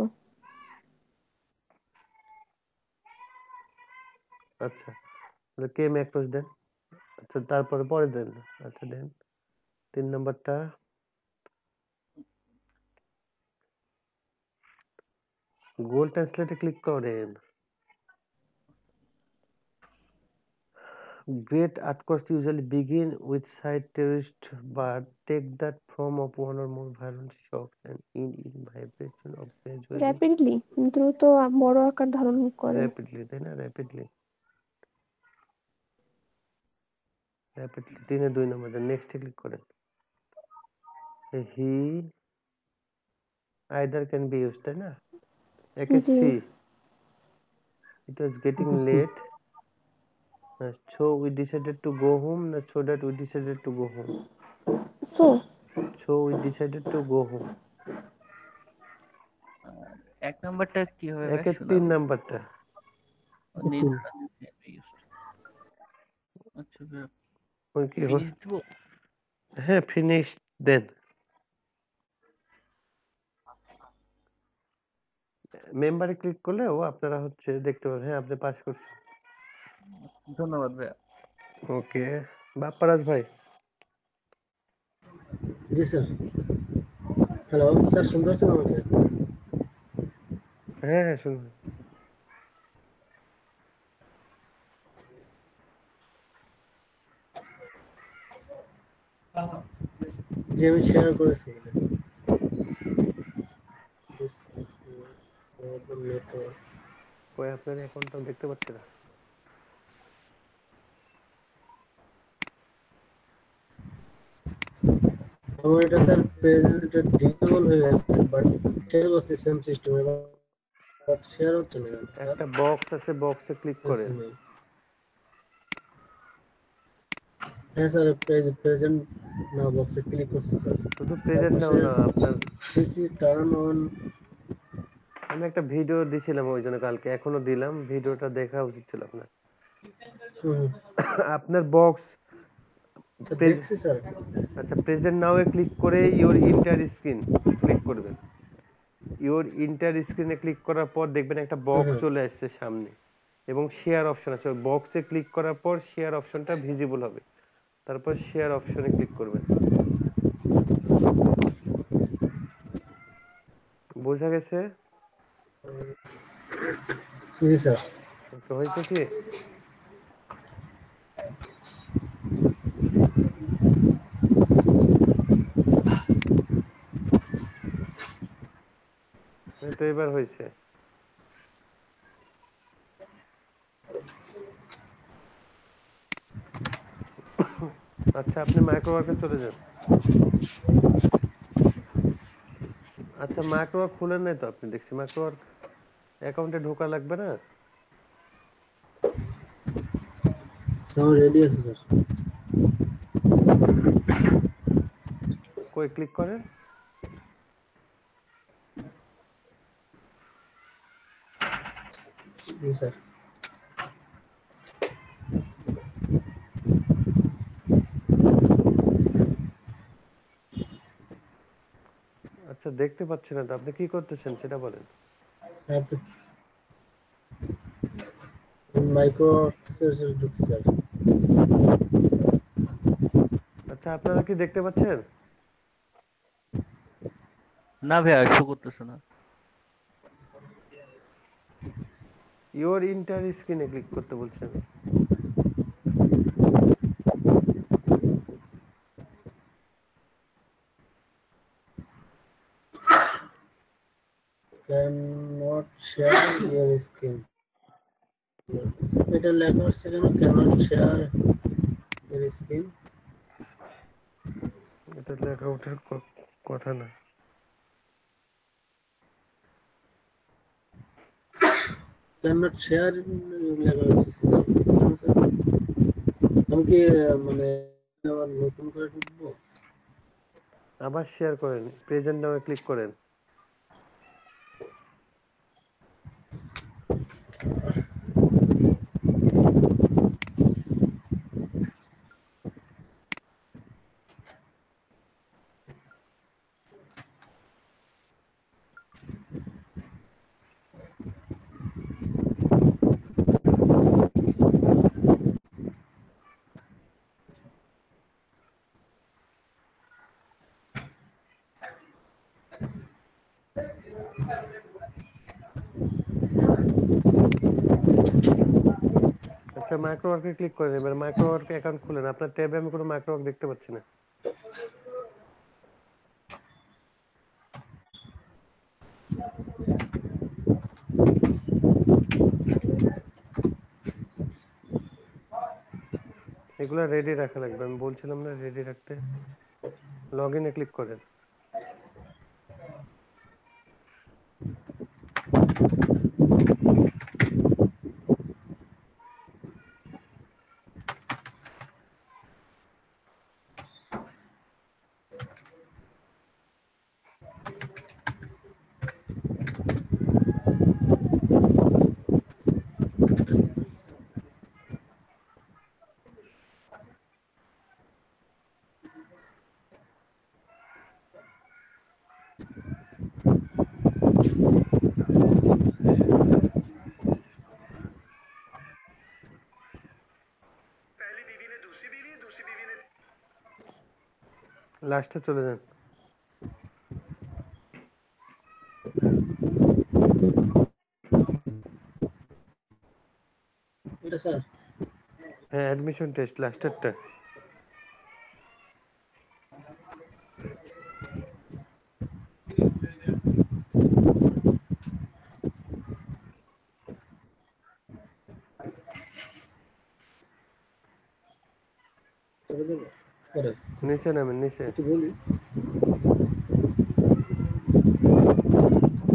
আচ্ছা কেম অ্যাক্রস দেন। আচ্ছা তারপরে পরে দেন। আচ্ছা দেন 3 নাম্বারটা। গুগল ট্রান্সলেটে ক্লিক করেন। Great earthquakes usually begin with side terrorist but take that form of one or more violent shocks and in vibration of gradually rapidly দ্রুত বড় আকার ধারণ করে। rapidly, তাই না? rapidly 3 এর 2 নম্বর দেন। নেক্সটে ক্লিক করেন। he either can be used, তাই না? একে 3 it was getting late, so we decided to go home, না so that we decided to go home? so we decided to go home. এক নাম্বারটা কি হবে ভাই? একের 3 নাম্বারটা। আচ্ছা ভাই ওই কি ফিনিশ দিব? হ্যাঁ ফিনিশ দেন। মেম্বারে ক্লিক করলেও আপনারা হচ্ছে দেখতে পাবেন। হ্যাঁ, আপনি পাস করছেন। ধন্যবাদ ভাইয়া। ওকে, বাপ্পারাজ ভাই। জি স্যার। হ্যালো স্যার, শুনতে পাচ্ছেন আমাকে? হ্যাঁ হ্যাঁ, শুনুন। জি, আমি শেয়ার করেছি। কই আপনার অ্যাকাউন্টটাও দেখতে পাচ্ছি না। আমার এটা স্যার এটা ডিসেবল হয়ে গেছে, বাট শেয়ার করছি সেম সিস্টেমে, বাট শেয়ার হচ্ছে না কেন স্যার? একটা বক্স আছে, বক্সে ক্লিক করেন। হ্যাঁ স্যার, প্রেজেন্ট না বক্সে ক্লিক করছি স্যার। শুধু প্রেজেন্ট নাও না, আপনার সিসি টার্ন অন। আমি একটা ভিডিও দিছিলাম ওই জন্য কালকে, এখনো দিলাম। ভিডিওটা দেখা উচিত ছিল আপনার। আপনার বক্স দেখছি স্যার। আচ্ছা, প্রেজেন্ট নাও এ ক্লিক করে ইওর ইন্টার স্ক্রিন ক্লিক করবেন। ইওর ইন্টার স্ক্রিনে ক্লিক করার পর দেখবেন একটা বক্স চলে আসছে সামনে এবং শেয়ার অপশন আছে। ওই বক্সে ক্লিক করার পর শেয়ার অপশনটা ভিজিবল হবে। তারপর শেয়ার অপশনে ক্লিক করবেন। বোঝা গেছে? জি স্যার। তো হয়েছে কি? তো এবার হয়েছে। আচ্ছা, আপনি মাইক্রোওয়ার্কে চলে যান। আচ্ছা, মাইক্রোওয়ার্ক খুলেন নাই তো আপনি? দেখছি মাইক্রোওয়ার্ক অ্যাকাউন্টে ঢোকা লাগবে না? আমার রেডি আছে স্যার। কই ক্লিক করেন। জি স্যার। আচ্ছা, দেখতে পাচ্ছেন না তো, আপনি কি করতেছেন সেটা বলেন। মাইক্রোওয়ার্কসে ঢুকছি স্যার। আচ্ছা, আপনারা কি দেখতে পাচ্ছেন? না ভাইয়া, শো করতেছে না। ইওর ইন্টার স্ক্রিনে ক্লিক করতে বলছেন। Cannot share your screen. এটা লেখা হচ্ছে কেন cannot share your screen? এটা লেখা ওঠার কথা না। cannot share লেখা হচ্ছে স্যার। আমি কি মানে আবার নতুন করে ঢুকবো? আবার শেয়ার করেন, প্রেজেন্ট নাও ক্লিক করেন। আচ্ছা, মাইক্রোওয়ার্কে ক্লিক করেন। এবার মাইক্রোওয়ার্ক অ্যাকাউন্ট খুলেন। আপনার ট্যাবে আমি কোনো মাইক্রোওয়ার্ক দেখতে পাচ্ছি না। এগুলো রেডি রাখা লাগবে, আমি বলছিলাম না রেডি রাখতে। লগ ইনে ক্লিক করেন। লাস্টে চলে যান। এটা স্যার হ্যাঁ, অ্যাডমিশন টেস্ট লাস্টেরটা। নিচে নামেন, নিচে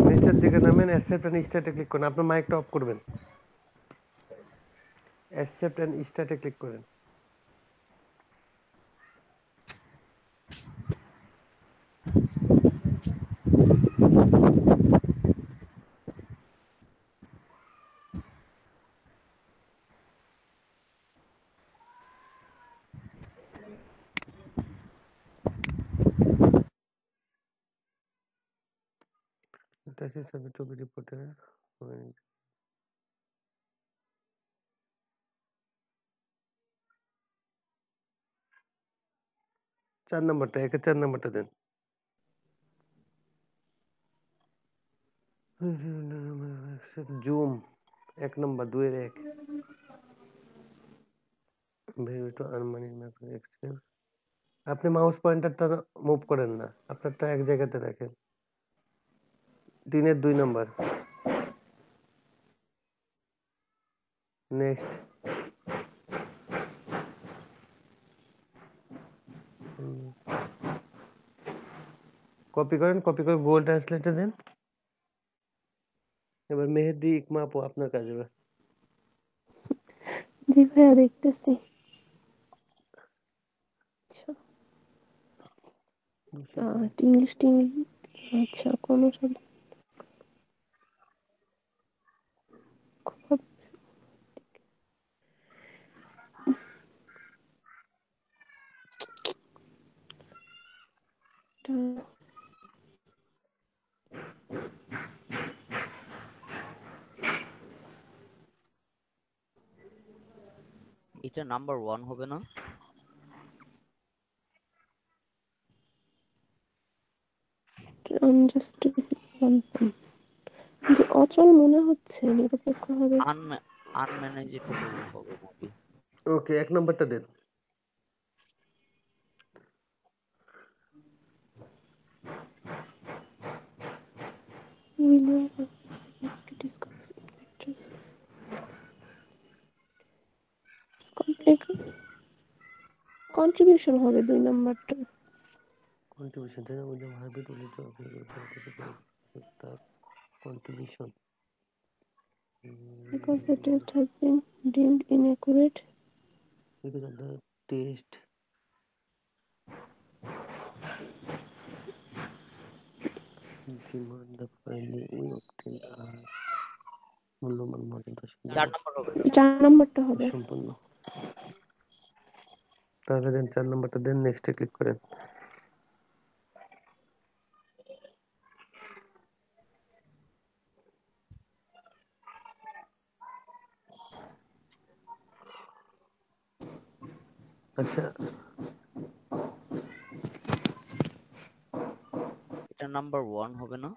নিচের দিকে নামেন, অ্যাকসেপ্ট এন্ড স্টার্টে ক্লিক করেন। আপনার মাইকটা অফ করবেন। অ্যাকসেপ্ট এন্ড স্টার্টে ক্লিক করেন। That is subject to be reported. 4 নাম্বারটা, একে 4 নাম্বারটা দেন। জুম 1 নাম্বার, 2 এর 1। Very to earn money in my excel. আপনি মাউস পয়েন্টারটা মুভ করেন না, আপনারটা এক জায়গাতে রাখেন। 3 এর 2 নাম্বার। নেক্সট। কপি করেন, কপি করে গুগল ট্রান্সলেটে দেন। এবার মেহেদি ইকমা আপু, আপনার কাজ এবার। জি ভাইয়া দেখতেছি। আচ্ছা ইংলিশ আচ্ছা কোন শব্দ এটা নাম্বার 1 হবে না? যে অচল মনে হচ্ছে, নিরপেক্ষ হবে। আনম্যানেজেবল হবে নাকি? ওকে, 1 নাম্বারটা দেন। কন্ট্রিবিউশন হবে 2 নাম্বারটা। কন্ট্রিবিউশন দেন, ওই যে ভার্বে to lead contribution. Because the test has been deemed inaccurate. Because of the test. Demand the file we obtained মূল্যবান মডেল 4 নাম্বার হবে। 4 নাম্বারটা হবে সম্পূর্ণ। তাহলে দেন 4 নাম্বারটা দেন, নেক্সটে ক্লিক করেন। আচ্ছা, এটা নাম্বার 1 হবে না?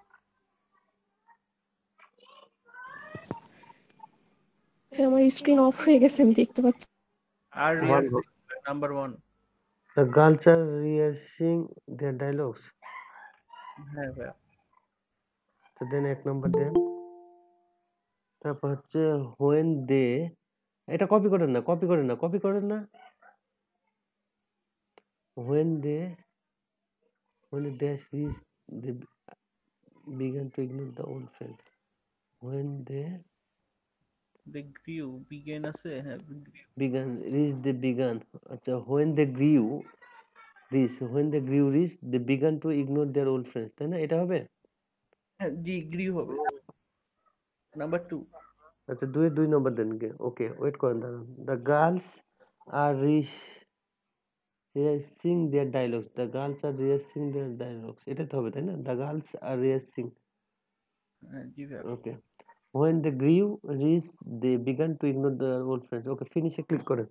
আমার স্ক্রিন অফ হয়ে গেছে, আমি দেখতে পাচ্ছি। আর number 1 The girls are rehearsing their dialogues. হ্যাঁ ভাইয়া। তো দেন 1 নাম্বার দেন। তারপর হচ্ছে when they, এটা কপি করেন না, কপি করেন না, কপি করেন না। when they reach, they began to ignore the old friend. when they grew, began আছে, হ্যাঁ began reach, they began, আচ্ছা when they grew reach, they began to ignore their old friends, তাই না? এটা হবে? হ্যাঁ জি, গ্রিউ হবে। নাম্বার 2। আচ্ছা 2 এর 2 নাম্বার দেন। ওকে, ওয়েট করেন, দাঁড়ান। The girls are rehearsing their dialogues. The girls are rehearsing their dialogues. এটা তো হবে, তাই না? The girls are rehearsing. জি ভাইয়া। Okay. When they grew rich, they began to ignore their old friends. Okay, finish A click করেন।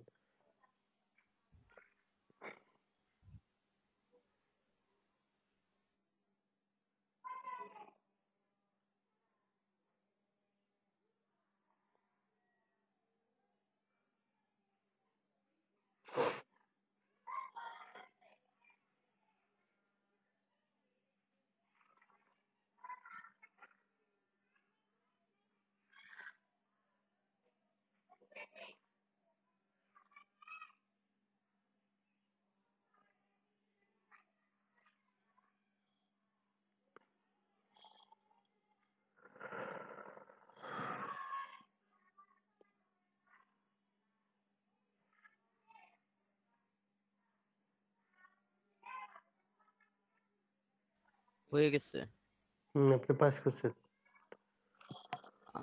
হয়ে গেছে। আপনি পাস করছেন।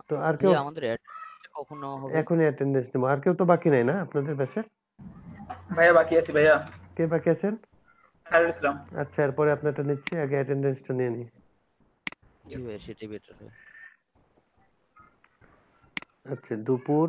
তো আর কেউ ভাইয়া আমাদের অ্যাটেন্ডেন্সটা কখন নেওয়া হবে? এখনই অ্যাটেন্ডেন্স নেবো। আর কেউ তো বাকি নাই না আপনাদের ব্যাচের? ভাইয়া বাকি আছি ভাইয়া। কে বাকি আছেন? খায়রুল ইসলাম। আচ্ছা, এরপরে আপনারটা নিচ্ছি, আগে অ্যাটেন্ডেন্সটা নিয়ে নিই। জি ভাইয়া, সেটাই বেটার হয়। আচ্ছা, দুপুর